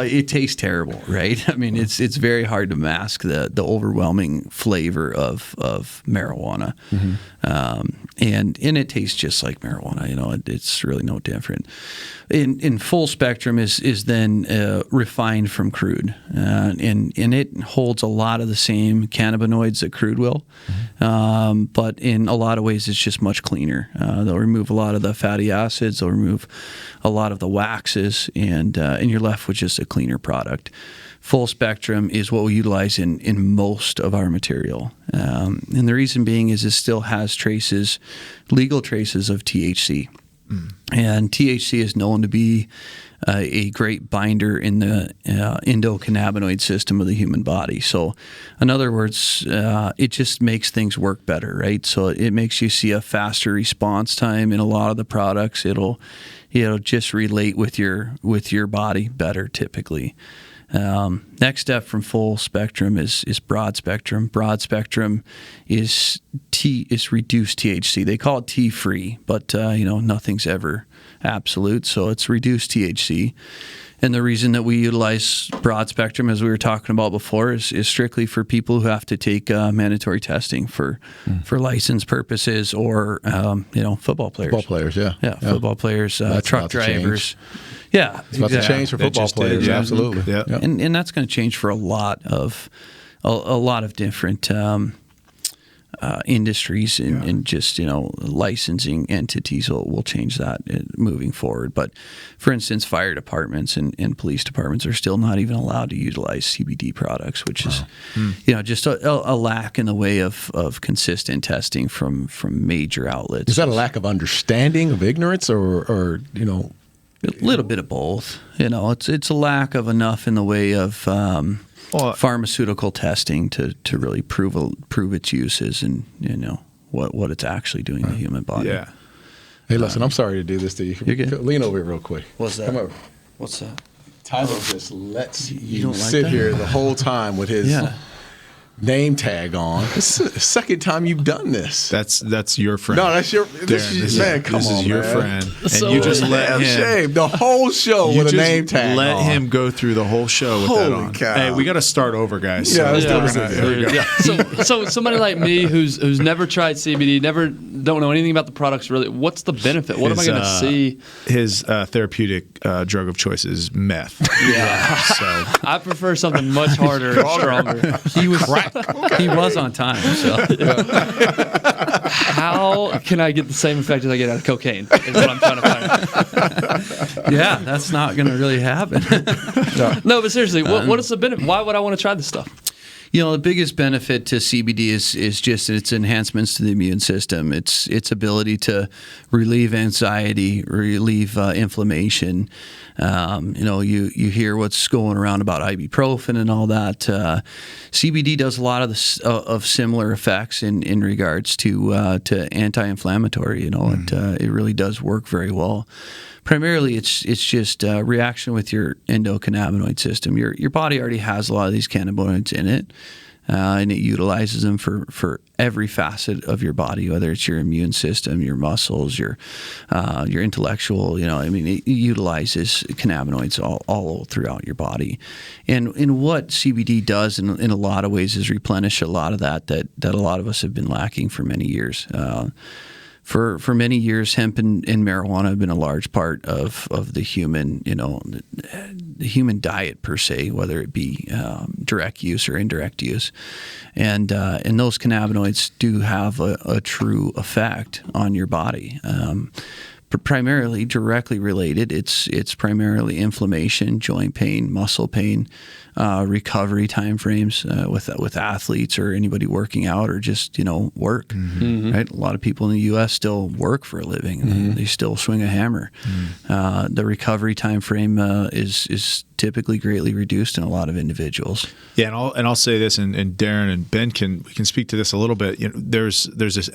It tastes terrible, right? I mean, it's very hard to mask the overwhelming flavor of marijuana. And it tastes just like marijuana. It's really no different. In full spectrum is then refined from crude, and it holds a lot of the same cannabinoids that crude will, but in a lot of ways it's just much cleaner. They'll remove a lot of the fatty acids, they'll remove a lot of the waxes, and you're left with just a cleaner product. Full spectrum is what we utilize in most of our material. And the reason being is it still has legal traces of THC. And THC is known to be a great binder in the endocannabinoid system of the human body. So in other words, it just makes things work better, right? So it makes you see a faster response time in a lot of the products. It'll just relate with your body better typically. Next step from full spectrum is broad spectrum. Broad spectrum is reduced THC. They call it T-free, but nothing's ever absolute, so it's reduced THC. And the reason that we utilize broad spectrum, as we were talking about before, is strictly for people who have to take mandatory testing for license purposes, or football players. Football players, yeah. Football players, truck drivers. Yeah, it's about to change for football players. Did, yeah. Absolutely, yeah. And that's going to change for a lot of different industries and just licensing entities will change that moving forward. But for instance, fire departments and police departments are still not even allowed to utilize CBD products, which is just a lack in the way of consistent testing from major outlets. Is that a lack of understanding, of ignorance, or A little bit of both. It's a lack of enough in the way of pharmaceutical testing to really prove its uses and what it's actually doing in the human body. Yeah. Hey, listen, I'm sorry to do this to you. You're good. Lean over here real quick. What's that? Come over. What's that? Tyler just lets you don't like sit that? here the whole time with his name tag on. It's the second time you've done this. That's your friend. No, that's your Darren, man. Come this on, is your man. friend, and So you just let Damn him. shame. The whole show You with a just name tag let on. him go through the whole show with that Holy on. cow. Hey, we got to start over, guys. Yeah, let's do we're this gonna- again. here we go. Yeah. So somebody like me who's never tried CBD, don't know anything about the products really. What's the benefit? What am I going to see? His therapeutic drug of choice is meth. Yeah. So I prefer something much harder and stronger. He was on time. So How can I get the same effect as I get out of cocaine? Is what I'm trying to find out. yeah, that's not going to really happen. No, but seriously, what is the benefit? Why would I want to try this stuff? The biggest benefit to CBD is just its enhancements to the immune system. Its ability to relieve anxiety, relieve inflammation. You hear what's going around about ibuprofen and all that. CBD does a lot of similar effects in regards to anti-inflammatory. It really does work very well. Primarily, it's just a reaction with your endocannabinoid system. Your body already has a lot of these cannabinoids in it, and it utilizes them for every facet of your body, whether it's your immune system, your muscles, your intellectual. It utilizes cannabinoids all throughout your body. And what CBD does in a lot of ways is replenish a lot of that a lot of us have been lacking for many years. For many years, hemp and marijuana have been a large part of the human, the human diet per se, whether it be direct use or indirect use, and those cannabinoids do have a true effect on your body. Primarily directly related, it's primarily inflammation, joint pain, muscle pain, recovery timeframes with athletes or anybody working out or just work. Mm-hmm. Right, a lot of people in the U.S. still work for a living. Mm-hmm. They still swing a hammer. Mm-hmm. The recovery time frame is typically greatly reduced in a lot of individuals. Yeah, and I'll say this, and Darren and Ben can speak to this a little bit. There's this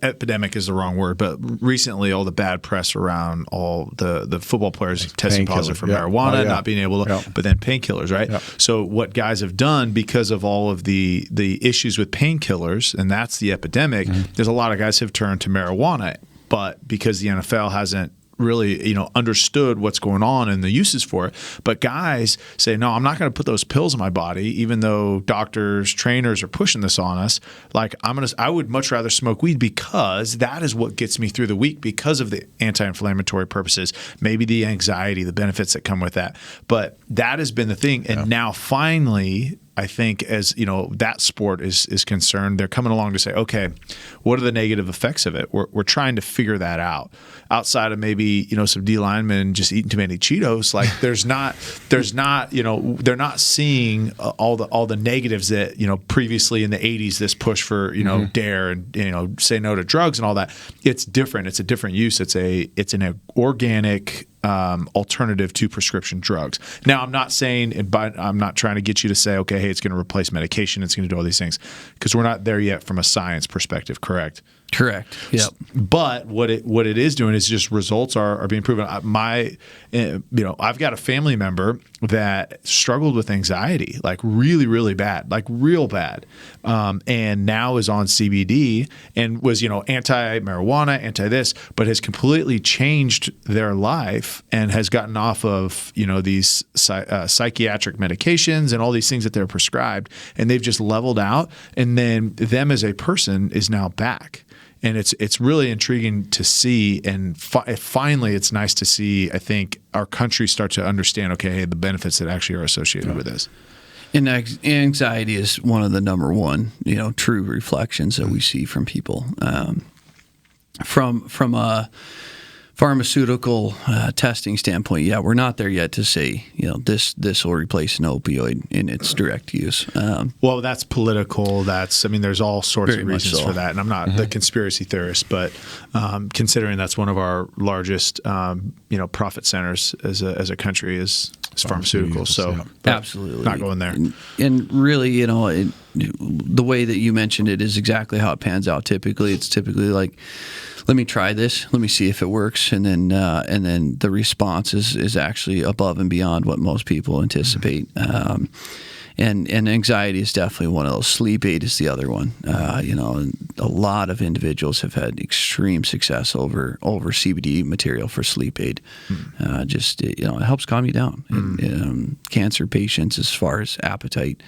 epidemic is the wrong word, but recently all the bad press around all the football players testing positive for marijuana, not being able to, but then painkillers, right? Yeah. So what guys have done because of all of the issues with painkillers, and that's the epidemic. Mm-hmm. There's a lot of guys have turned to marijuana, but because the NFL hasn't really, understood what's going on and the uses for it. But guys say, no, I'm not going to put those pills in my body, even though doctors, trainers are pushing this on us. Like I would much rather smoke weed because that is what gets me through the week because of the anti-inflammatory purposes, maybe the anxiety, the benefits that come with that. But that has been the thing. And now finally, I think as that sport is concerned, they're coming along to say, okay, what are the negative effects of it? We're trying to figure that out. Outside of maybe some D linemen just eating too many Cheetos, like they're not seeing all the negatives that previously in the 80s this push for dare and say no to drugs and all that. It's different. It's a different use. It's an organic alternative to prescription drugs. Now, I'm not saying, but I'm not trying to get you to say, okay, hey, it's going to replace medication, it's going to do all these things, because we're not there yet from a science perspective, correct? Correct. Yep. But what it is doing is just results are being proven. I've got a family member that struggled with anxiety, like really, really bad, like real bad, and now is on CBD and was anti-marijuana, anti-this, but has completely changed their life and has gotten off of these psychiatric medications and all these things that they're prescribed, and they've just leveled out, and then them as a person is now back. And it's really intriguing to see, and finally it's nice to see, I think, our country start to understand, okay, hey, the benefits that actually are associated with this. And anxiety is one of the number one, true reflections that we see from people. From a pharmaceutical testing standpoint, we're not there yet to say, this will replace an opioid in its direct use. Well, that's political. There's all sorts of reasons for that. And I'm not the conspiracy theorist, but considering that's one of our largest, profit centers as a country is pharmaceuticals. So absolutely not going there. And really, the way that you mentioned it is exactly how it pans out. It's typically like, let me try this. Let me see if it works, and then the response is actually above and beyond what most people anticipate. And anxiety is definitely one of those. Sleep aid is the other one. A lot of individuals have had extreme success over CBD material for sleep aid. It helps calm you down. And, cancer patients, as far as appetite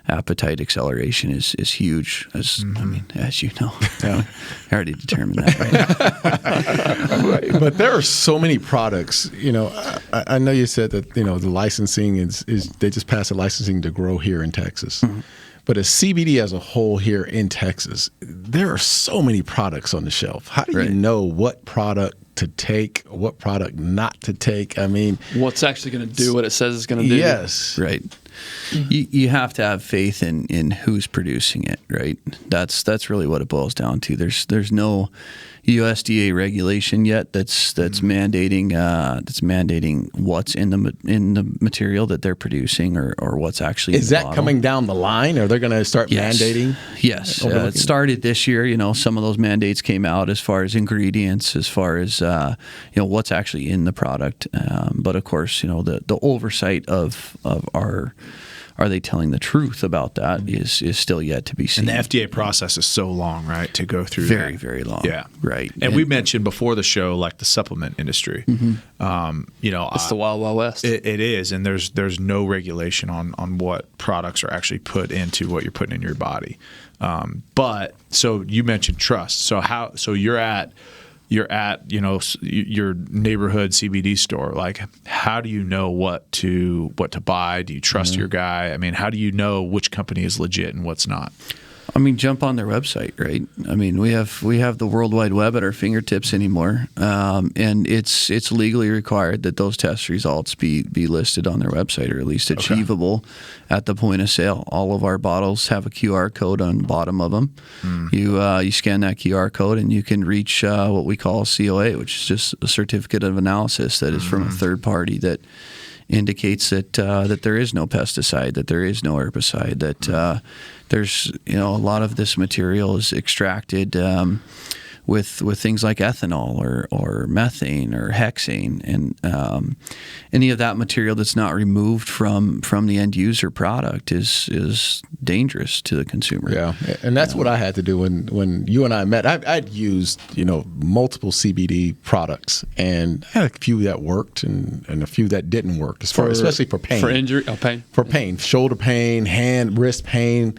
acceleration is huge. As you know, I already determined that. Right? But there are so many products. I know you said that the licensing is they just passed a licensing to grow here in Texas. But as CBD as a whole here in Texas, there are so many products on the shelf. How do you know what product to take, what product not to take? I mean, what's actually going to do what it says it's going to do? Yes. Right. You have to have faith in who's producing it, right? That's really what it boils down to. There's no USDA regulation yet that's mandating what's in the material that they're producing or what's actually is in the that bottle. coming down the line? Are they going to start mandating? Yes, it started this year. Some of those mandates came out as far as ingredients, as far as what's actually in the product. But of course, the oversight of our are they telling the truth about that is still yet to be seen. And the FDA process is so long, right, to go through very, that. very long. Yeah. Right. And we mentioned before the show, like the supplement industry. It's the Wild Wild West. It is, and there's no regulation on what products are actually put into what you're putting in your body. But so you mentioned trust. So you're at your neighborhood CBD store. Like, how do you know what to buy? Do you trust your guy? I mean, how do you know which company is legit and what's not? I mean, jump on their website, right? I mean, we have the World Wide Web at our fingertips anymore, and it's legally required that those test results be listed on their website, or at least achievable at the point of sale. All of our bottles have a QR code on the bottom of them. You scan that QR code, and you can reach what we call a COA, which is just a certificate of analysis that is from a third party that indicates that there is no pesticide, that there is no herbicide, that there's a lot of this material is extracted with things like ethanol or methane or hexane, and any of that material that's not removed from the end user product is dangerous to the consumer. Yeah, and that's what I had to do when you and I met. I'd used multiple CBD products, and I had a few that worked and a few that didn't work, especially for pain. For injury, pain. For pain, shoulder pain, hand, wrist pain,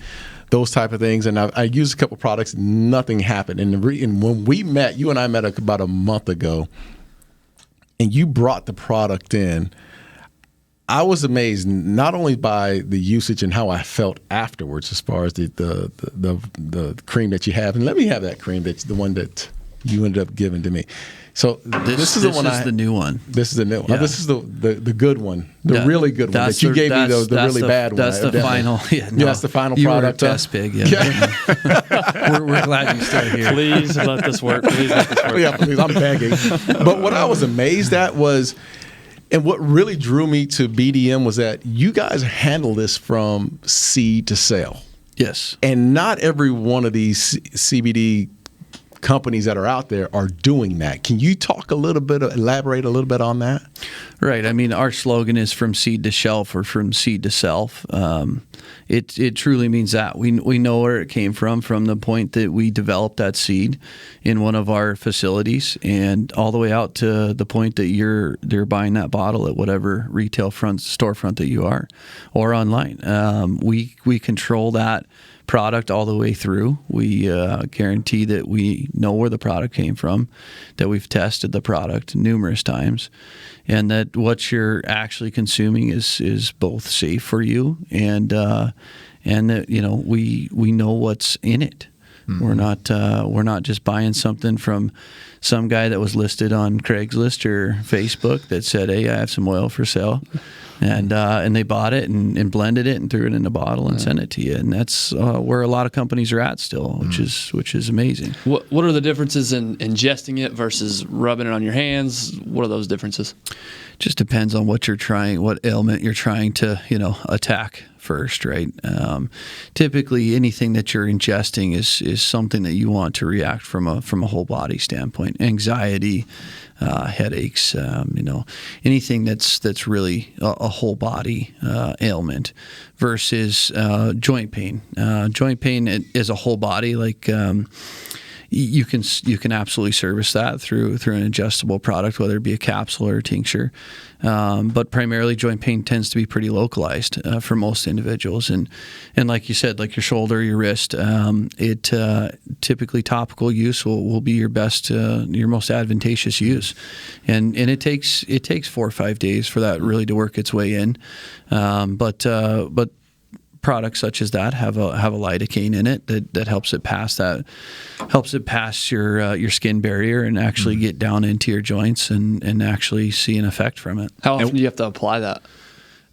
those type of things. And I used a couple products, nothing happened. And when we met, you and I met about a month ago, and you brought the product in, I was amazed not only by the usage and how I felt afterwards, as far as the cream that you have. And let me have that cream. That's the one that you ended up giving to me. So this is the one. The new one. This is the new one. Yeah. Oh, this is the good one, really good one that you gave me. The really bad one. That's the final. Yeah, no, that's the final you product. You were test pig. Yeah. we're glad you still here. Please let this work. Please let this work. Yeah, please. I'm begging. But what I was amazed at was, and what really drew me to BDM was that you guys handle this from seed to sale. Yes. And not every one of these CBD companies that are out there are doing that. Can you elaborate a little bit on that? Right. I mean, our slogan is from seed to shelf, or from seed to self. It truly means that we know where it came from the point that we developed that seed in one of our facilities, and all the way out to the point that you're buying that bottle at whatever retail storefront that you are, or online. We control that product all the way through. We guarantee that we know where the product came from, that we've tested the product numerous times, and that what you're actually consuming is both safe for you and that we know what's in it. Mm-hmm. We're not just buying something from some guy that was listed on Craigslist or Facebook that said, "Hey, I have some oil for sale," and they bought it and blended it and threw it in a bottle and sent it to you. And that's where a lot of companies are at still, which is amazing. What are the differences in ingesting it versus rubbing it on your hands? What are those differences? Just depends on what ailment you're trying to attack first, right? Typically, anything that you're ingesting is something that you want to react from a whole body standpoint. Anxiety, headaches, anything that's really a whole body ailment versus joint pain. Joint pain is a whole body, like. You can absolutely service that through an ingestible product, whether it be a capsule or a tincture. But primarily, joint pain tends to be pretty localized for most individuals. And like you said, like your shoulder, your wrist, typically topical use will be your best, your most advantageous use. And it takes 4 or 5 days for that really to work its way in. But products such as that have a lidocaine in it that helps it pass your skin barrier and actually get down into your joints and actually see an effect from it. How often do you have to apply that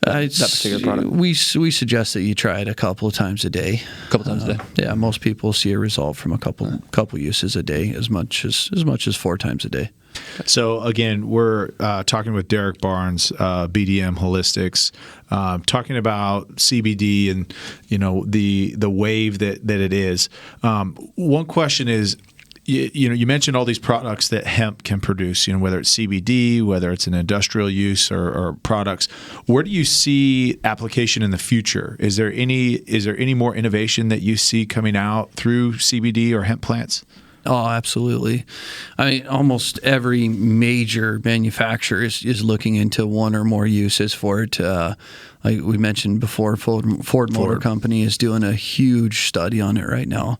particular product? We suggest that you try it a couple of times a day. A couple times a day. Yeah, most people see a result from a couple uses a day, as much as 4 times a day. So again, we're talking with Derek Barnes, BDM Holistics, talking about CBD and the wave that it is. One question is, you mentioned all these products that hemp can produce. Whether it's CBD, whether it's an industrial use or products. Where do you see application in the future? Is there any more innovation that you see coming out through CBD or hemp plants? Oh, absolutely. I mean, almost every major manufacturer is looking into one or more uses for it. Like we mentioned before, Ford Motor Company is doing a huge study on it right now.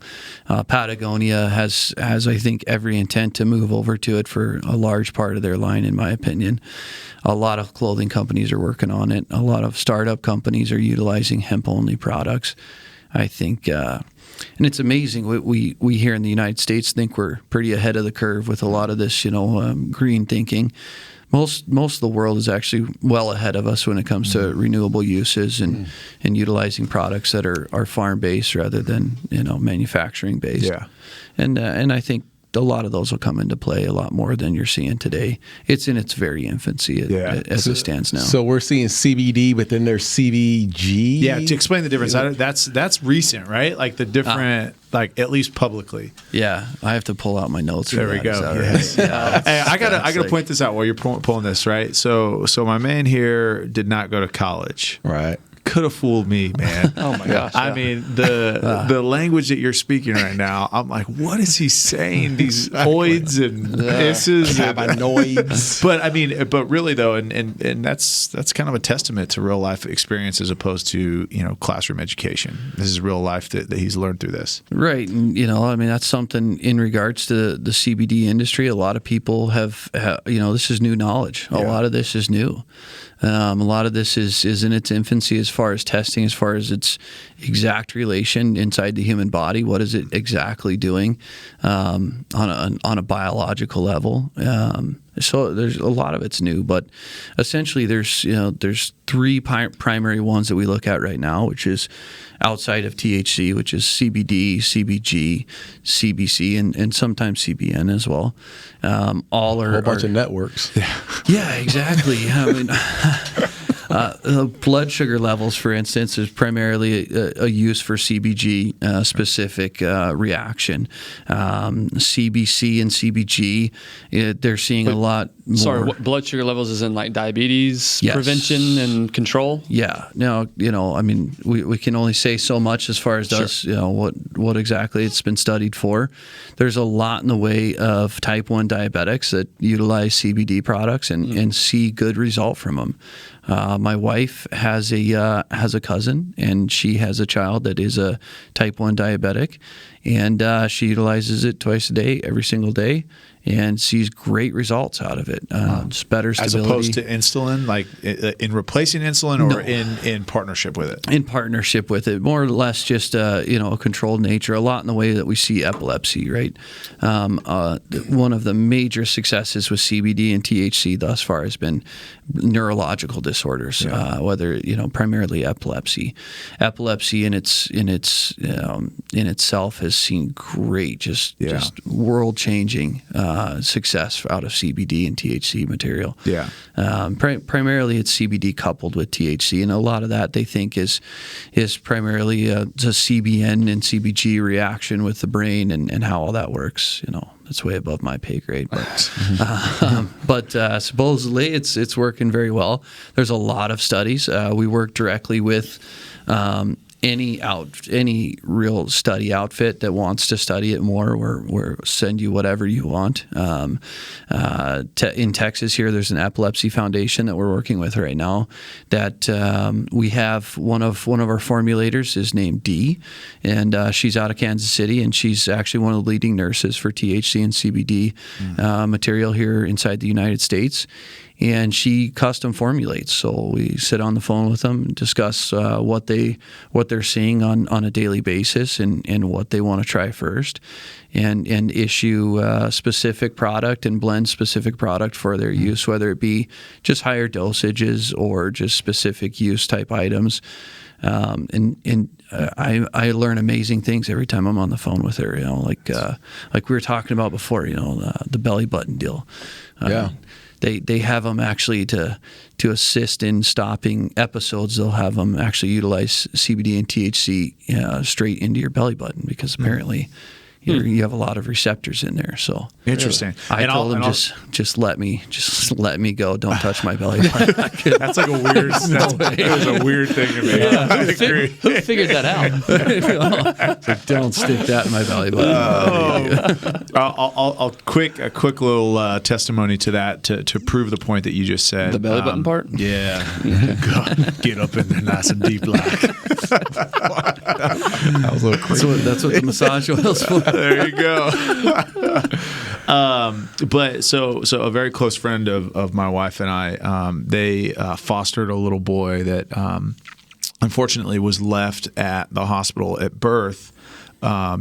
Patagonia has I think every intent to move over to it for a large part of their line, in my opinion. A lot of clothing companies are working on it. A lot of startup companies are utilizing hemp-only products. I think, and it's amazing. We here in the United States think we're pretty ahead of the curve with a lot of this, green thinking. Most of the world is actually well ahead of us when it comes to renewable uses and utilizing products that are farm based rather than manufacturing based. Yeah, and I think a lot of those will come into play a lot more than you're seeing today. It's in its very infancy as it stands now. So we're seeing CBD, but then there's CBG. Yeah, to explain the difference, that's recent, right? Like the different, like at least publicly. Yeah, I have to pull out my notes. There we go. Yes. Hey, I gotta point this out while you're pulling this, right? So my man here did not go to college, Right. Could have fooled me, man. Oh my gosh! I mean, the language that you're speaking right now, I'm like, what is he saying? These oids and isses, cannabinoids. But I mean, but really though, and that's kind of a testament to real life experience as opposed to classroom education. This is real life that he's learned through this, right? And I mean, that's something in regards to the CBD industry. A lot of people have this is new knowledge. A lot of this is new. A lot of this is in its infancy as far as testing, as far as its exact relation inside the human body. What is it exactly doing on a biological level? So there's a lot of it's new, but essentially there's three primary ones that we look at right now, which is outside of THC, which is CBD, CBG, CBC, and sometimes CBN as well. All are A whole bunch of networks. Yeah, exactly. I mean, blood sugar levels, for instance, is primarily a use for CBG specific reaction. CBC and CBG, they're seeing a lot more. Sorry, what blood sugar levels is in like diabetes prevention and control? Yeah. Now, I mean, we can only say so much as far as what exactly it's been studied for. There's a lot in the way of type 1 diabetics that utilize CBD products and see good result from them. My wife has a cousin, and she has a child that is a type 1 diabetic, and she utilizes it twice a day, every single day, and sees great results out of it. Just better stability. As opposed to insulin, like in replacing insulin, or in partnership with it? In partnership with it, more or less just a controlled nature. A lot in the way that we see epilepsy, right? One of the major successes with CBD and THC thus far has been neurological disorders, whether primarily epilepsy. Epilepsy in itself has seen great, just world changing success out of CBD and THC material. Yeah. Primarily it's CBD coupled with THC, and a lot of that they think is primarily a CBN and CBG reaction with the brain and how all that works. That's way above my pay grade, but supposedly it's working very well. There's a lot of studies. We work directly with any real study outfit that wants to study it more. We'll send you whatever you want. In Texas here, there's an epilepsy foundation that we're working with right now. That we have one of our formulators is named Dee, and she's out of Kansas City, and she's actually one of the leading nurses for THC and CBD material here inside the United States. And she custom formulates. So we sit on the phone with them, discuss what they're seeing on a daily basis and what they want to try first, and issue a specific product and blend specific product for their use, whether it be just higher dosages or just specific use type items. I learn amazing things every time I'm on the phone with her. Like we were talking about before. The belly button deal. They have them actually to assist in stopping episodes. They'll have them actually utilize CBD and THC straight into your belly button, because apparently you have a lot of receptors in there. So interesting. I told them just let me go. Don't touch my belly button. That's like a weird. That was a weird thing to me. Who figured that out? So don't stick that in my belly button. I'll a quick little testimony to that to prove the point that you just said. The belly button part. Yeah. Get up in there nice and deep like. That was a little crazy. That's what the massage oil's for. There you go. But so a very close friend of my wife and I, they fostered a little boy that unfortunately was left at the hospital at birth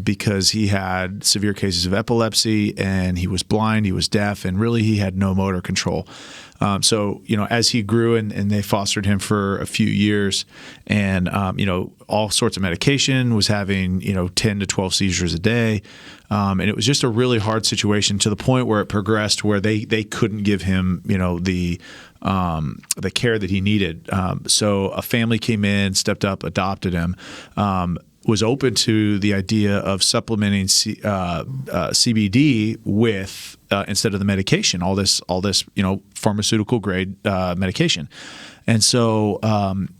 because he had severe cases of epilepsy, and he was blind, he was deaf, and really he had no motor control. So, as he grew and they fostered him for a few years, and, all sorts of medication, was having, 10 to 12 seizures a day. And it was just a really hard situation, to the point where it progressed where they couldn't give him, the care that he needed. So a family came in, stepped up, adopted him, was open to the idea of supplementing CBD with instead of the medication, all this pharmaceutical grade medication. And so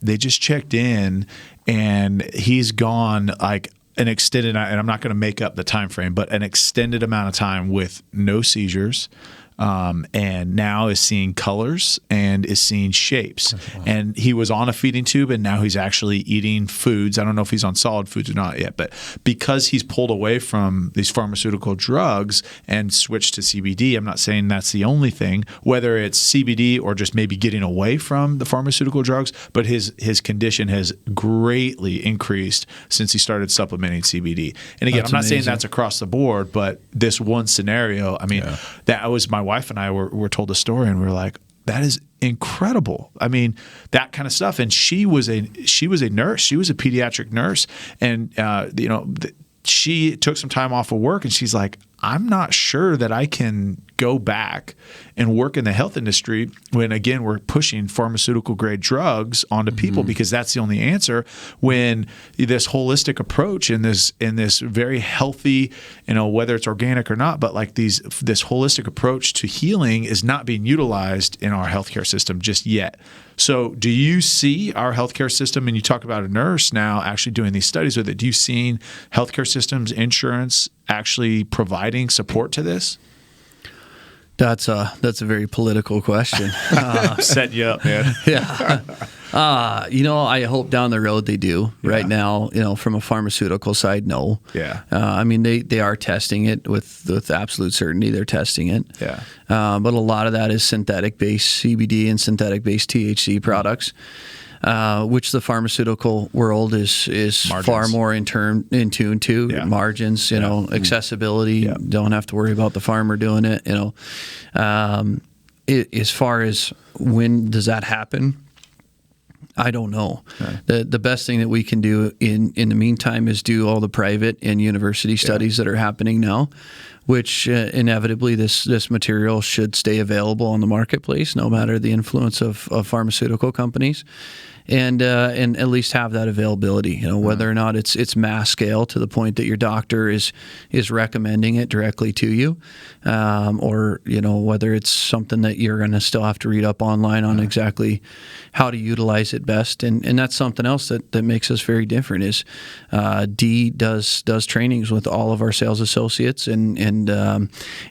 they just checked in, and he's gone like an extended, and I'm not going to make up the time frame, but an extended amount of time with no seizures. And now is seeing colors and is seeing shapes. Wow. And he was on a feeding tube, and now he's actually eating foods. I don't know if he's on solid foods or not yet, but because he's pulled away from these pharmaceutical drugs and switched to CBD, I'm not saying that's the only thing, whether it's CBD or just maybe getting away from the pharmaceutical drugs, but his condition has greatly increased since he started supplementing CBD. And again, I'm not saying that's across the board, but this one scenario, that was my wife and I were told a story, and we were like, that is incredible. I mean, that kind of stuff. And she was a nurse. She was a pediatric nurse, and she took some time off of work, and she's like, I'm not sure that I can go back and work in the health industry when, again, we're pushing pharmaceutical grade drugs onto people, because that's the only answer, when this holistic approach and this very healthy, whether it's organic or not, but like this holistic approach to healing is not being utilized in our healthcare system just yet. So do you see our healthcare system, and you talk about a nurse now actually doing these studies with it, do you see healthcare systems, insurance actually providing support to this? That's a very political question. Set you up, man. Yeah. I hope down the road they do. Yeah. Right now, from a pharmaceutical side, no. Yeah. They are testing it with absolute certainty. They're testing it. Yeah. But a lot of that is synthetic-based CBD and synthetic-based THC products. Which the pharmaceutical world is far more in tune to. Yeah. Margins, accessibility. Yeah. Don't have to worry about the farmer doing it. As far as when does that happen, I don't know. Okay. The best thing that we can do in the meantime is do all the private and university studies that are happening now, which inevitably this material should stay available on the marketplace, no matter the influence of pharmaceutical companies. And at least have that availability, whether or not it's mass scale to the point that your doctor is recommending it directly to you, or whether it's something that you're going to still have to read up online on exactly how to utilize it best. And that's something else that makes us very different is D does trainings with all of our sales associates and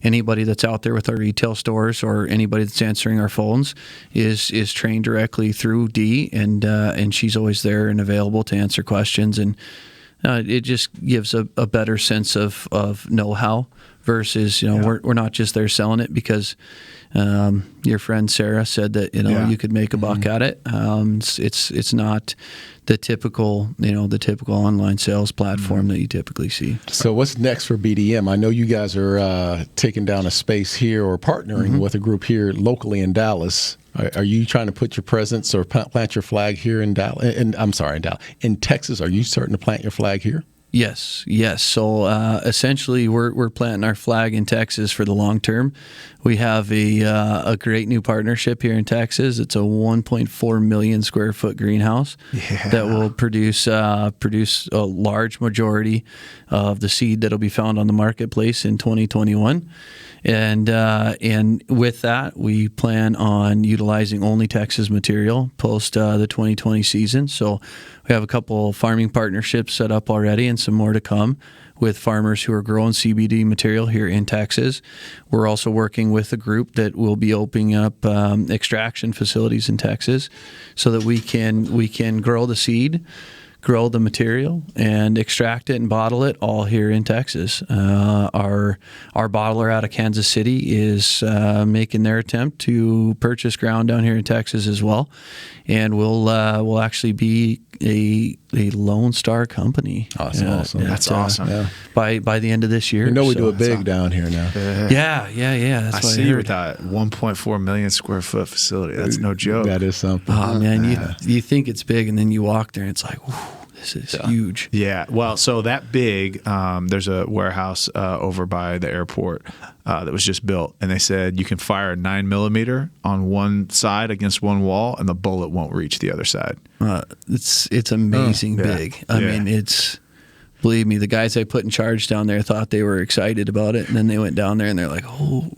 anybody that's out there with our retail stores or anybody that's answering our phones is trained directly through D, and she's always there and available to answer questions, and it just gives a better sense of know-how versus we're not just there selling it because your friend Sarah said that you could make a buck at it. It's not the typical online sales platform that you typically see. So what's next for BDM? I know you guys are taking down a space here or partnering with a group here locally in Dallas. Are you trying to put your presence or plant your flag here in Dallas? In Texas, are you starting to plant your flag here? Yes. So essentially, we're planting our flag in Texas for the long term. We have a great new partnership here in Texas. It's a 1.4 million square foot greenhouse that will produce a large majority of the seed that'll be found on the marketplace in 2021. And with that, we plan on utilizing only Texas material post the 2020 season. So we have a couple farming partnerships set up already and some more to come with farmers who are growing CBD material here in Texas. We're also working with a group that will be opening up extraction facilities in Texas so that we can grow the seed, grow the material, and extract it and bottle it all here in Texas. Our bottler out of Kansas City is making their attempt to purchase ground down here in Texas as well, and we'll actually be a Lone Star company. Awesome, awesome. That's awesome. Yeah. By the end of this year. We know we So- do it big down here now. Yeah. That's I what see I you heard. with that 1.4 million square foot facility. That's no joke. That is something. Oh man, you think it's big, and then you walk there, and it's like, whew, this is huge. Yeah, well, so that big, there's a warehouse over by the airport that was just built, and they said you can fire a 9mm on one side against one wall, and the bullet won't reach the other side. It's amazing big. I mean, it's. Believe me, the guys I put in charge down there thought they were excited about it, and then they went down there and they're like, "Oh,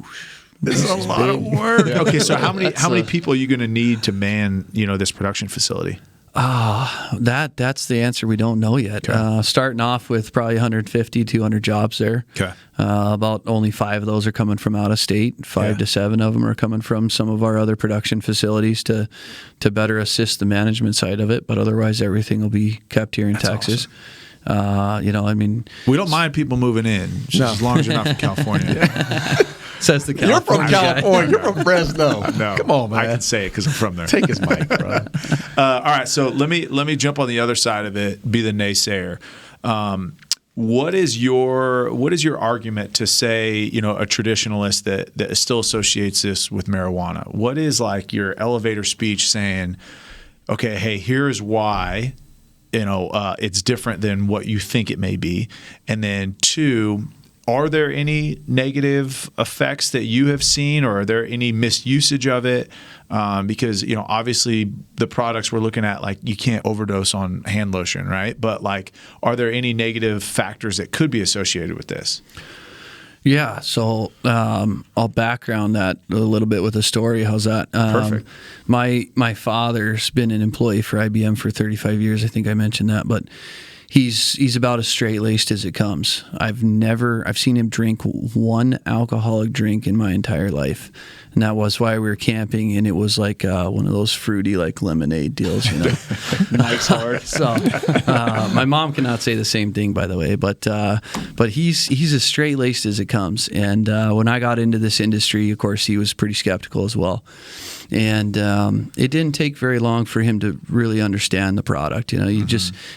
This is a lot of work." Okay, so how many people are you going to need to man, this production facility? that's the answer. We don't know yet. Starting off with probably 150, 200 jobs there. Okay. About only 5 of those are coming from out of state. 5 to 7 of them are coming from some of our other production facilities to better assist the management side of it. But otherwise, everything will be kept here in Texas. Awesome. We don't mind people moving in, just as long as you're not from California. Says the You're from California guy. California. You're from Fresno. No, Come on, man. I can say it because I'm from there. Take his mic, bro. All right, so let me jump on the other side of it. Be the naysayer. What is your argument to say, a traditionalist that still associates this with marijuana? What is like your elevator speech saying, okay, hey, here's why, it's different than what you think it may be, and then 2. Are there any negative effects that you have seen, or are there any misusage of it? Because, obviously the products we're looking at, like you can't overdose on hand lotion, right? But like, are there any negative factors that could be associated with this? Yeah, so I'll background that a little bit with a story. How's that? Perfect. My father's been an employee for IBM for 35 years. I think I mentioned that, but he's about as straight-laced as it comes. I've seen him drink one alcoholic drink in my entire life, and that was why we were camping, and it was like one of those fruity like lemonade deals, nice hard. So my mom cannot say the same thing, by the way, but he's as straight-laced as it comes. And when I got into this industry, of course, he was pretty skeptical as well. And it didn't take very long for him to really understand the product. You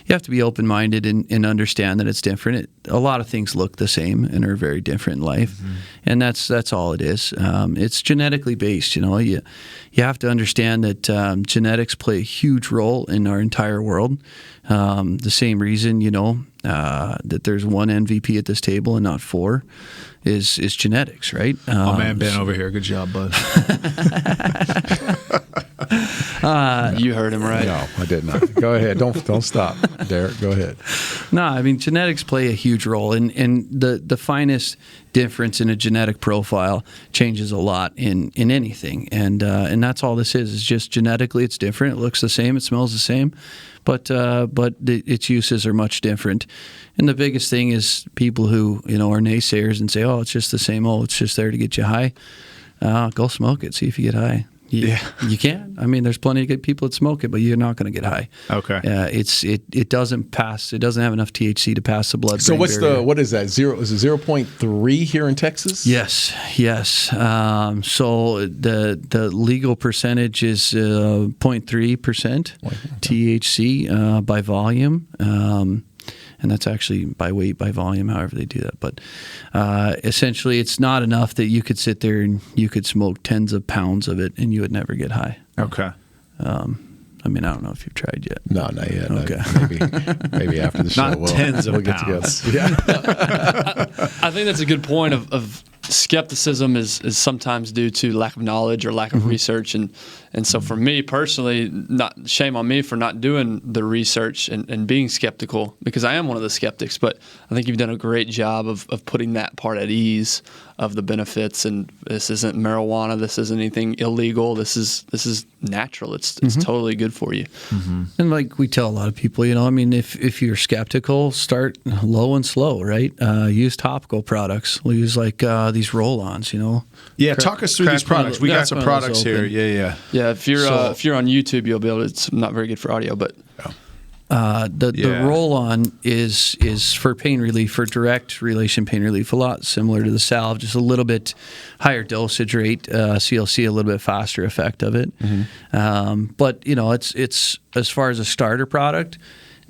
have to be open-minded and understand that it's different. A lot of things look the same and are very different in life, and that's all it is. It's genetically based. You have to understand that genetics play a huge role in our entire world. The same reason that there's one MVP at this table and not 4 is genetics, right? Oh man, Ben over here, good job, bud. You heard him right. No, I did not. Go ahead. Don't stop, Derek. Go ahead. No, I mean, genetics play a huge role, and the finest difference in a genetic profile changes a lot in anything, and that's all this is just genetically it's different. It looks the same, it smells the same, but its uses are much different. And the biggest thing is people who are naysayers and say, oh, it's just the same. Oh, it's just there to get you high. Go smoke it, see if you get high. You can. I mean, there's plenty of good people that smoke it, but you're not going to get high. Okay. It doesn't pass. It doesn't have enough THC to pass the blood. So what is that? Is it 0.3 here in Texas? Yes. So the legal percentage is 0.3% THC by volume. And that's actually by weight, by volume, however they do that. But essentially, it's not enough that you could sit there and you could smoke tens of pounds of it and you would never get high. Okay. I mean, I don't know if you've tried yet. No, not yet. Okay. Maybe after the show. Not tens of pounds. Yeah. I think that's a good point of skepticism is sometimes due to lack of knowledge or lack of research. And so for me personally, not shame on me for not doing the research and being skeptical, because I am one of the skeptics, but I think you've done a great job of putting that part at ease of the benefits. And this isn't marijuana. This isn't anything illegal. This is natural. It's totally good for you. And like we tell a lot of people, I mean, if you're skeptical, start low and slow, right? Use topical products. We'll use like these roll-ons, Yeah, talk us through these products. We got some products here. Yeah. Yeah, if you're on YouTube, you'll be able to. It's not very good for audio, but the roll-on is for pain relief, for direct relation pain relief, a lot similar to the salve, just a little bit higher dosage rate, so you'll see a little bit faster effect of it. But it's as far as a starter product,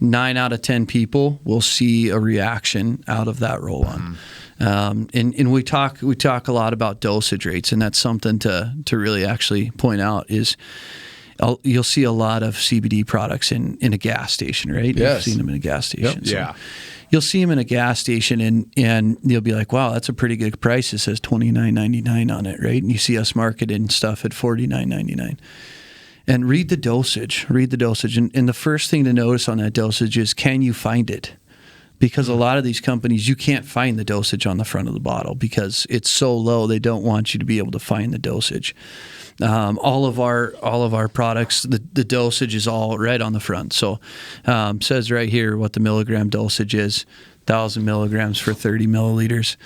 9 out of 10 people will see a reaction out of that roll-on. And we talk a lot about dosage rates, and that's something to really actually point out is you'll see a lot of CBD products in a gas station, right? Yes. You've seen them in a gas station. Yep. So Yeah. you'll see them in a gas station, and you'll be like, wow, that's a pretty good price. It says $29.99 on it, right? And you see us marketing stuff at $49.99. And read the dosage. And the first thing to notice on that dosage is, can you find it? Because a lot of these companies, you can't find the dosage on the front of the bottle because it's so low. They don't want you to be able to find the dosage. All of our products, the dosage is all right on the front. So says right here what the milligram dosage is, 1,000 milligrams for 30 milliliters.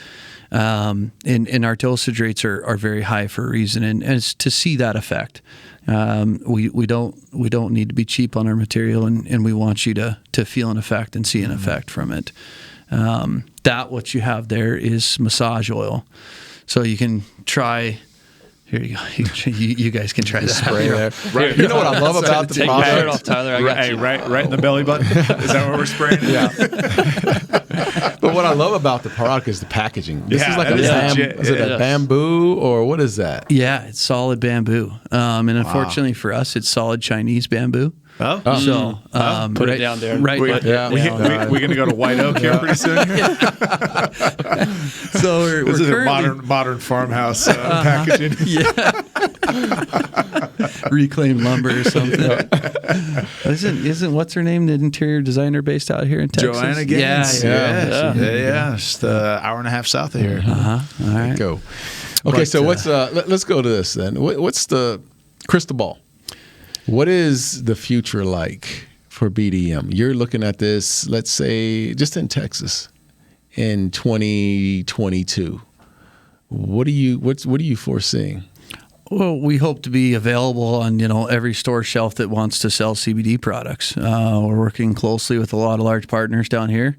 And our dosage rates are very high for a reason, and it's to see that effect. We don't need to be cheap on our material, and we want you to feel an effect and see an effect from it. That what you have there is massage oil, so you can try. Here you go. You guys can try that. Spray there. Right. You know what I love about the Take your shirt product? off, Tyler. I got you. Right in the belly button. Is that what we're spraying? Yeah. But what I love about the product is the packaging. This Yeah, is like that a is bam, legit. is it Yeah. a bamboo or what is that? Yeah, it's solid bamboo, and unfortunately for us, it's solid Chinese bamboo. Oh. So Put it down there. Right. We Yeah. going to go to White Oak here pretty soon. So we're This is a currently modern farmhouse packaging. reclaimed lumber or something. Isn't what's her name, the interior designer based out here in Texas? Joanna Gaines. Yeah. Yeah. Just an hour and a half south of here. All right. Go. Okay, But, so what's let's go to this then. What's the crystal ball? What is the future like for BDM? You're looking at this, let's say, just in Texas in 2022. What are you foreseeing? Well, we hope to be available on every store shelf that wants to sell CBD products. We're working closely with a lot of large partners down here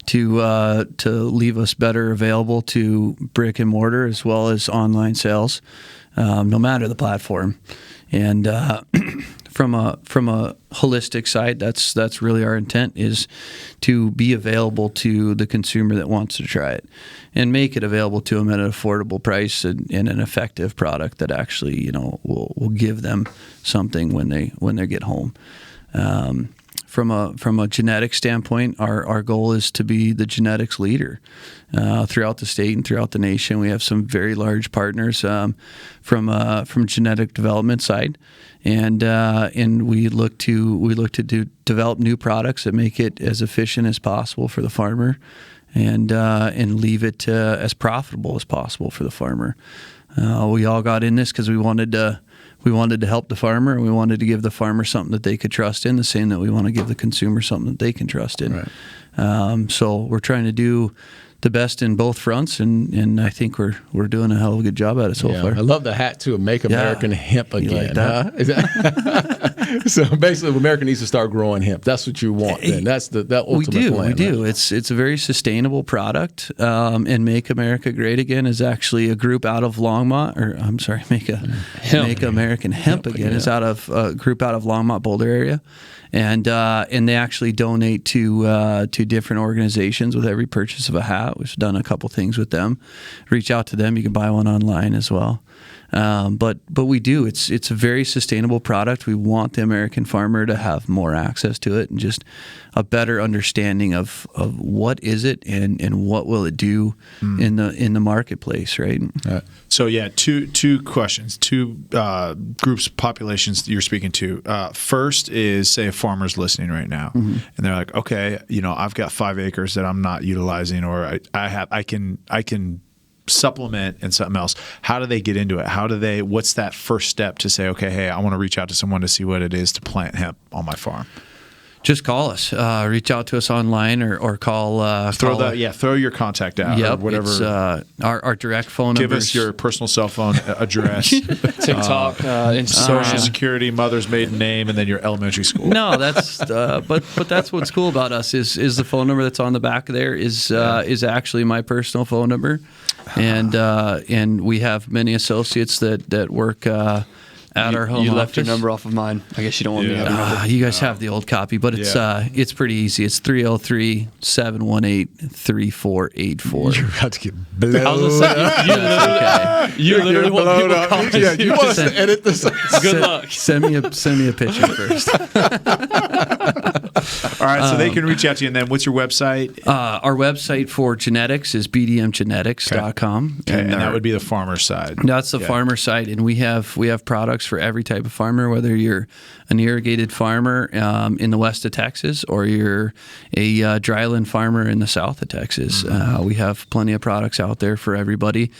to leave us better available to brick and mortar as well as online sales, no matter the platform. And from a holistic side, that's really our intent, is to be available to the consumer that wants to try it, and make it available to them at an affordable price and an effective product that actually will give them something when they get home. From a genetics standpoint, our goal is to be the genetics leader throughout the state and throughout the nation. We have some very large partners from genetic development side, and we look to develop new products that make it as efficient as possible for the farmer, and leave it as profitable as possible for the farmer. We all got in this because we wanted to help the farmer, and we wanted to give the farmer something that they could trust in, the same that we want to give the consumer something that they can trust in. Right. So we're trying to do the best in both fronts, and I think we're doing a hell of a good job at it so far. I love the hat too. Make American hemp You again. like that? Huh? Is that- so basically, America needs to start growing hemp. That's what you want. Then that's the ultimate plan. We do. Right? It's a very sustainable product. And Make America Great Again is actually a group out of Longmont, or I'm sorry, Make American Hemp Again is out of a group out of Longmont, Boulder area. And they actually donate to different organizations with every purchase of a hat. We've done a couple things with them. Reach out to them. You can buy one online as well. But we do. It's a very sustainable product. We want the American farmer to have more access to it, and just a better understanding of what is it and what will it do in the marketplace, right? So yeah, two questions, two groups, populations that you're speaking to. First is, say a farmer's listening right now, and they're like, okay, I've got 5 acres that I'm not utilizing, or I can supplement in something else. How do they get into it? What's that first step to say, okay, hey, I want to reach out to someone to see what it is to plant hemp on my farm? Just call us. Reach out to us online or call. Throw your contact out. Yep, or whatever. It's, our direct phone number. Give us your personal cell phone address, TikTok, Instagram. Social security, mother's maiden name, and then your elementary school. No, that's but that's what's cool about us is the phone number that's on the back there is actually my personal phone number, and we have many associates that work at our home You office. left your number off of mine. I guess you don't want me to have a number. You guys have the old copy, but it's pretty easy. It's 303-718-3484. You're about to get blown I was going to say, you literally want people to call me. Yeah, you want us to edit this? Good luck. Send me a picture first. All right, so they can reach out to you, and then what's your website? Our website for genetics is bdmgenetics.com. Okay, and that would be the farmer side. That's the farmer side, and we have products for every type of farmer, whether you're an irrigated farmer in the west of Texas or you're a dryland farmer in the south of Texas. We have plenty of products out there for everybody,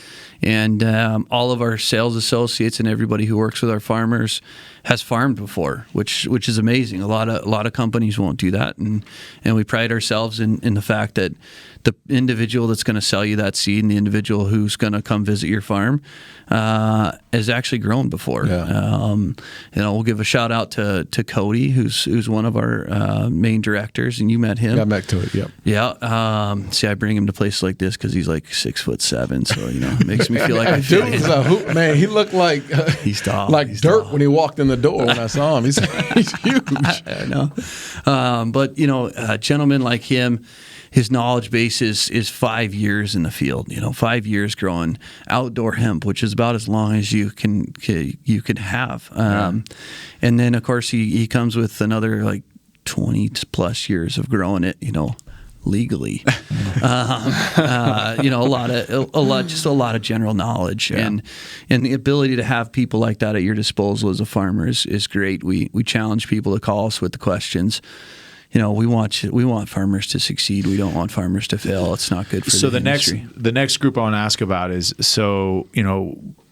and all of our sales associates and everybody who works with our farmers has farmed before, which is amazing. A lot of companies won't do that, and we pride ourselves in the fact that the individual that's going to sell you that seed and the individual who's going to come visit your farm has actually grown before. Yeah. We'll give a shout out to Cody, who's one of our main directors, and you met him. Got back to it. Yep. Yeah. See, I bring him to places like this because he's like 6'7", so it makes me feel like I fit Dude in. was a hoop, man. He looked like He's tall. like He's dirt tall. when he walked in the door. When I saw him, he's huge. I know. But a gentleman like him, his knowledge base is 5 years in the field. 5 years growing outdoor hemp, which is about as long as you can have. And then of course he comes with another like 20 plus years of growing it. Legally, a lot of general knowledge, and the ability to have people like that at your disposal as a farmer is great. We challenge people to call us with the questions. We want farmers to succeed. We don't want farmers to fail. It's not good for the industry. The next group I want to ask about is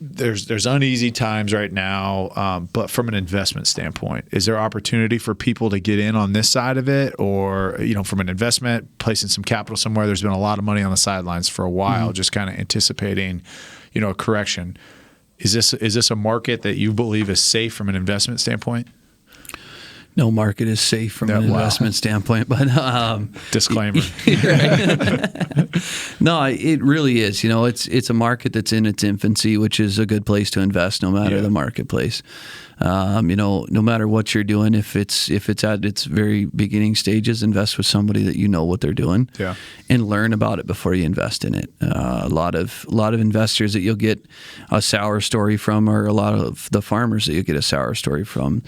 there's uneasy times right now, but from an investment standpoint, is there opportunity for people to get in on this side of it, or from an investment, placing some capital somewhere? There's been a lot of money on the sidelines for a while, just kind of anticipating, a correction. Is this a market that you believe is safe from an investment standpoint? No market is safe from an investment standpoint, but disclaimer. No, it really is. It's a market that's in its infancy, which is a good place to invest, no matter the marketplace. No matter what you're doing, if it's at its very beginning stages, invest with somebody that you know what they're doing, and learn about it before you invest in it. A lot of investors that you'll get a sour story from, or a lot of the farmers that you'll get a sour story from,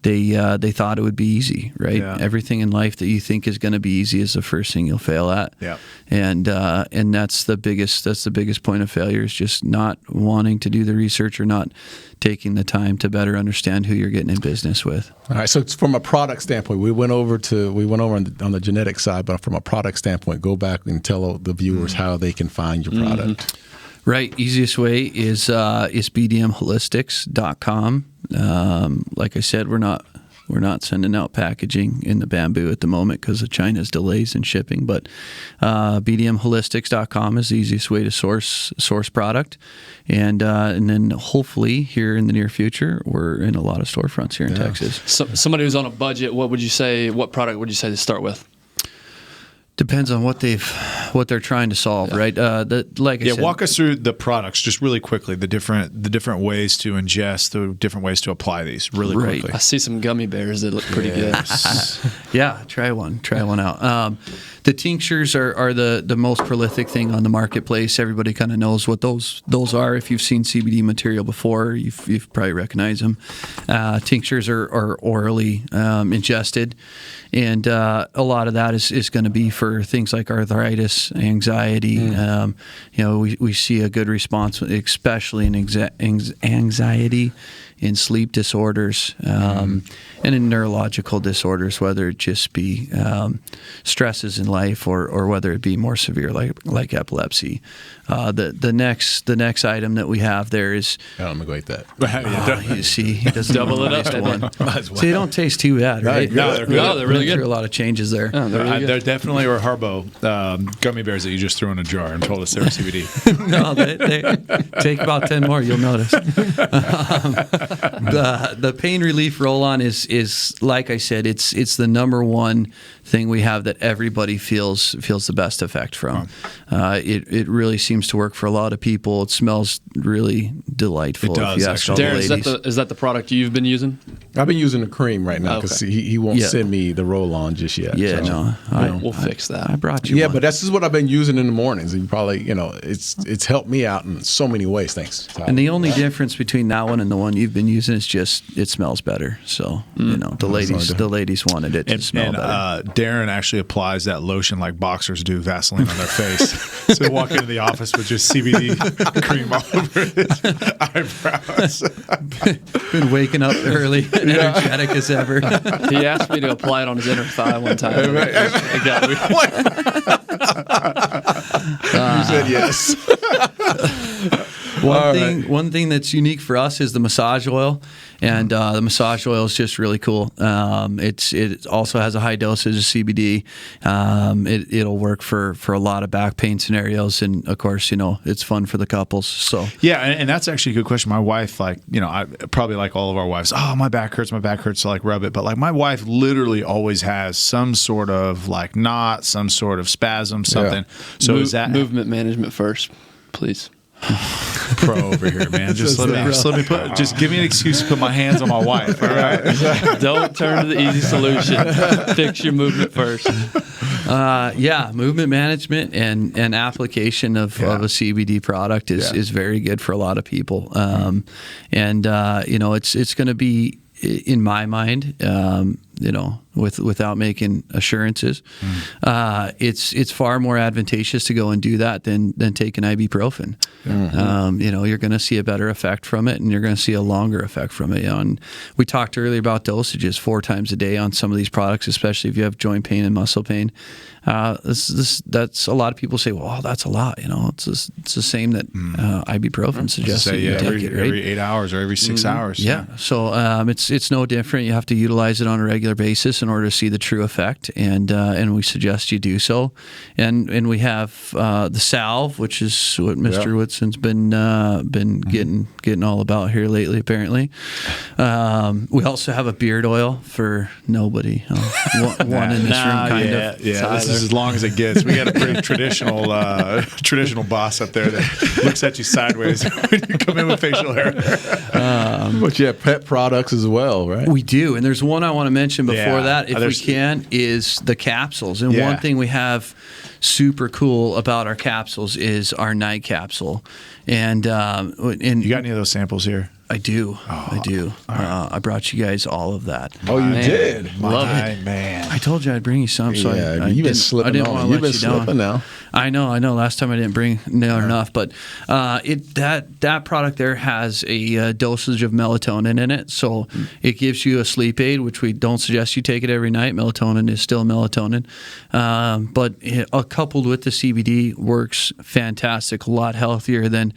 they thought it would be easy, right? Yeah. Everything in life that you think is going to be easy is the first thing you'll fail at. Yeah. And that's the biggest point of failure, is just not wanting to do the research or not taking the time to better understand who you're getting in business with. All right. So it's from a product standpoint, we went over on the genetic side, but from a product standpoint, go back and tell the viewers how they can find your product. Right. Easiest way is bdmholistics.com. Like I said, we're not sending out packaging in the bamboo at the moment because of China's delays in shipping. But bdmholistics.com is the easiest way to source product, and then hopefully here in the near future, we're in a lot of storefronts here in Texas. So, somebody who's on a budget, what product would you say to start with? Depends on what they're trying to solve, right? Like I said, walk us through the products just really quickly. The different ways to ingest, the different ways to apply these really quickly. I see some gummy bears that look pretty good. Yeah, try one out. The tinctures are the most prolific thing on the marketplace. Everybody kind of knows what those are. If you've seen CBD material before, you've probably recognized them. Tinctures are orally ingested, and a lot of that is going to be for things like arthritis, anxiety. We see a good response, especially in anxiety, in sleep disorders, and in neurological disorders, whether it just be stresses in life or whether it be more severe like epilepsy. The next item that we have there is. I'm gonna go eat that. You see, he doesn't Double it up. So they don't taste too bad, right? No, they're good. No, they're really Went through good. a lot of changes there. Oh, they're really good. There definitely were Harbo gummy bears that you just threw in a jar and told us they were CBD. No, they take about 10 more. You'll notice. The pain relief roll-on is like I said, it's the number one thing we have that everybody feels the best effect from. It really seems to work for a lot of people. It smells really delightful. It does, if you ask all the Darren, ladies. is that the product you've been using? I've been using the cream right now because he won't send me the roll-on just yet. Yeah, so, We'll fix that. I brought you Yeah, one. but this is what I've been using in the mornings, and you probably, it's helped me out in so many ways. Thanks. And the only difference between that one and the one you've been using is just it smells better. So the ladies wanted it to smell better. Darren actually applies that lotion like boxers do Vaseline on their face. So they walk into the office with just CBD cream all over his eyebrows. Been waking up early and energetic as ever. He asked me to apply it on his inner thigh one time. You said yes. One thing that's unique for us is the massage oil, and the massage oil is just really cool. It also has a high dosage of CBD. It'll work for a lot of back pain scenarios, and of course, it's fun for the couples. So yeah, and that's actually a good question. My wife, I probably like all of our wives. Oh, my back hurts, so like rub it. But like my wife literally always has some sort of like knot, some sort of spasm, something. Yeah. So is that movement management first, please? Pro over here, man. Just give me an excuse to put my hands on my wife. All right. Don't turn to the easy solution. Fix your movement first. Movement management and application of a CBD product is very good for a lot of people. It's going to be, in my mind, without making assurances, it's far more advantageous to go and do that than take an ibuprofen. You're going to see a better effect from it, and you're going to see a longer effect from it. And we talked earlier about dosages 4 times a day on some of these products, especially if you have joint pain and muscle pain. That's a lot of people say, well, that's a lot. It's the same that ibuprofen suggests. Every 8 hours or every 6 hours. Yeah. So it's no different. You have to utilize it on a regular basis in order to see the true effect, and we suggest you do so. And we have the salve, which is what Mr. Woodson's been getting all about here lately, apparently. We also have a beard oil for nobody. One in this room, kind of. Yeah, this is as long as it gets. We got a pretty traditional boss up there that looks at you sideways when you come in with facial hair. But you have pet products as well, right? We do, and there's one I want to mention before that, if we can, is the capsules. And one thing we have super cool about our capsules is our night capsule. And you got any of those samples here? I do. I do. Right. I brought you guys all of that. Oh, you did? Love it. Man. I told you I'd bring you some, so you've been slipping. I didn't want to let you down. Slipping now. I know. Last time I didn't bring enough, but that product there has a dosage of melatonin in it, so it gives you a sleep aid, which we don't suggest you take it every night. Melatonin is still melatonin, but coupled with the CBD works fantastic. A lot healthier than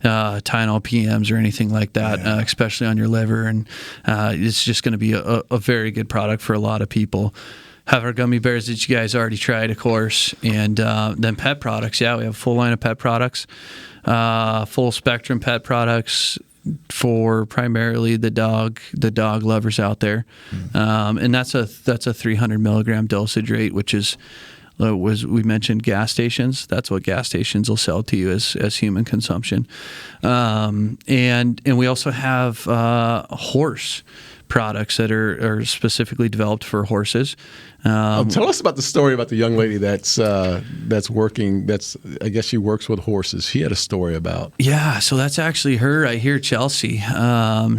Tylenol PMs or anything like that, especially on your liver, and it's just going to be a very good product for a lot of people. Have our gummy bears that you guys already tried, of course, and then pet products. Yeah, we have a full line of pet products, full spectrum pet products for primarily the dog lovers out there, and that's a 300 milligram dosage rate, which is we mentioned gas stations. That's what gas stations will sell to you as human consumption, and we also have horse products that are specifically developed for horses. Tell us about the story about the young lady that's working. I guess she works with horses. She had a story about. Yeah, so that's actually her right here, Chelsea.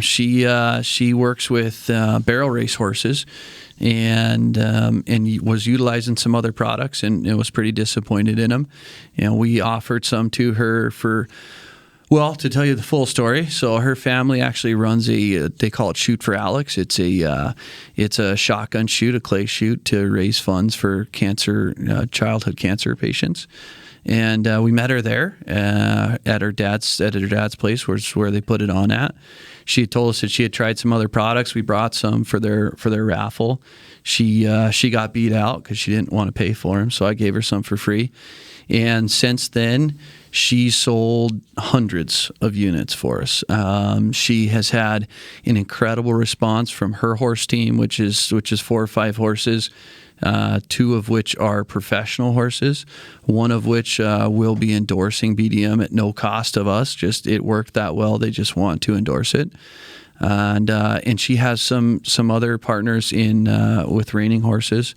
She works with barrel race horses, and was utilizing some other products, and was pretty disappointed in them. And we offered some to her for. Well, to tell you the full story, so her family actually runs they call it Shoot for Alex. It's a shotgun shoot, a clay shoot to raise funds for childhood cancer patients. And we met her there at her dad's place, where they put it on at. She had told us that she had tried some other products. We brought some for their raffle. She got beat out because she didn't want to pay for them, so I gave her some for free. And since then, she sold hundreds of units for us. She has had an incredible response from her horse team, which is 4 or 5 horses. 2 of which are professional horses, 1 of which will be endorsing BDM at no cost of us. Just it worked that well, they just want to endorse it. And she has some other partners in with reining horses,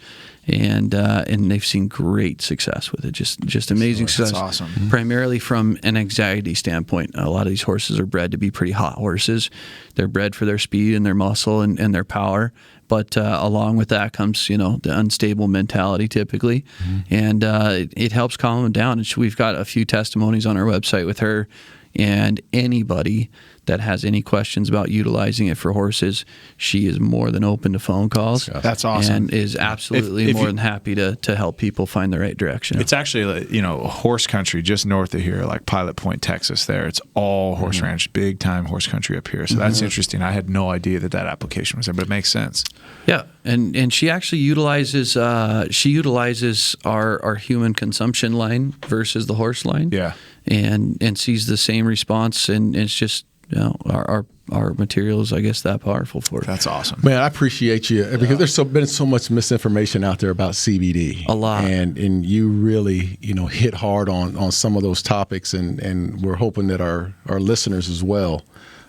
and they've seen great success with it. Just amazing success. That's awesome. Primarily from an anxiety standpoint. A lot of these horses are bred to be pretty hot horses. They're bred for their speed and their muscle and their power. But along with that comes, the unstable mentality typically, and it helps calm them down. And we've got a few testimonies on our website with her. And anybody that has any questions about utilizing it for horses, she is more than open to phone calls. That's awesome. And is absolutely more than happy to help people find the right direction. It's actually, horse country just north of here, like Pilot Point, Texas. There, it's all horse ranch, big time horse country up here. So that's interesting. I had no idea that application was there, but it makes sense. Yeah, and she actually utilizes our human consumption line versus the horse line. Yeah. And sees the same response, and it's just our material is, I guess, that powerful for it. That's awesome, man. I appreciate you because there's been so much misinformation out there about CBD. A lot, and you really hit hard on some of those topics, and we're hoping that our listeners as well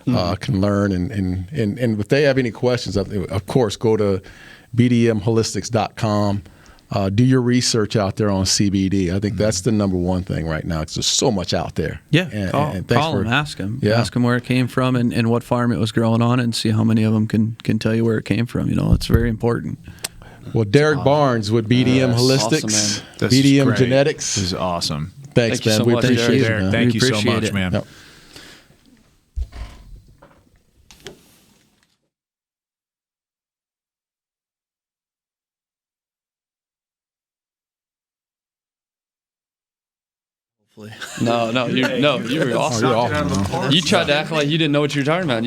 can learn. And if they have any questions, of course, go to bdmholistics.com. Do your research out there on CBD. I think that's the number one thing right now. It's just so much out there. Yeah, and call them, ask them. Yeah. Ask them where it came from and what farm it was growing on, and see how many of them can tell you where it came from. It's very important. Well, Derek Barnes with BDM Holistics, awesome, BDM Genetics. This is awesome. Thanks, man. So we much, appreciate it. Derek. Thank you so much, man. Yep. No, you were awesome. You're awesome, man. You tried to act like you didn't know what you were talking about.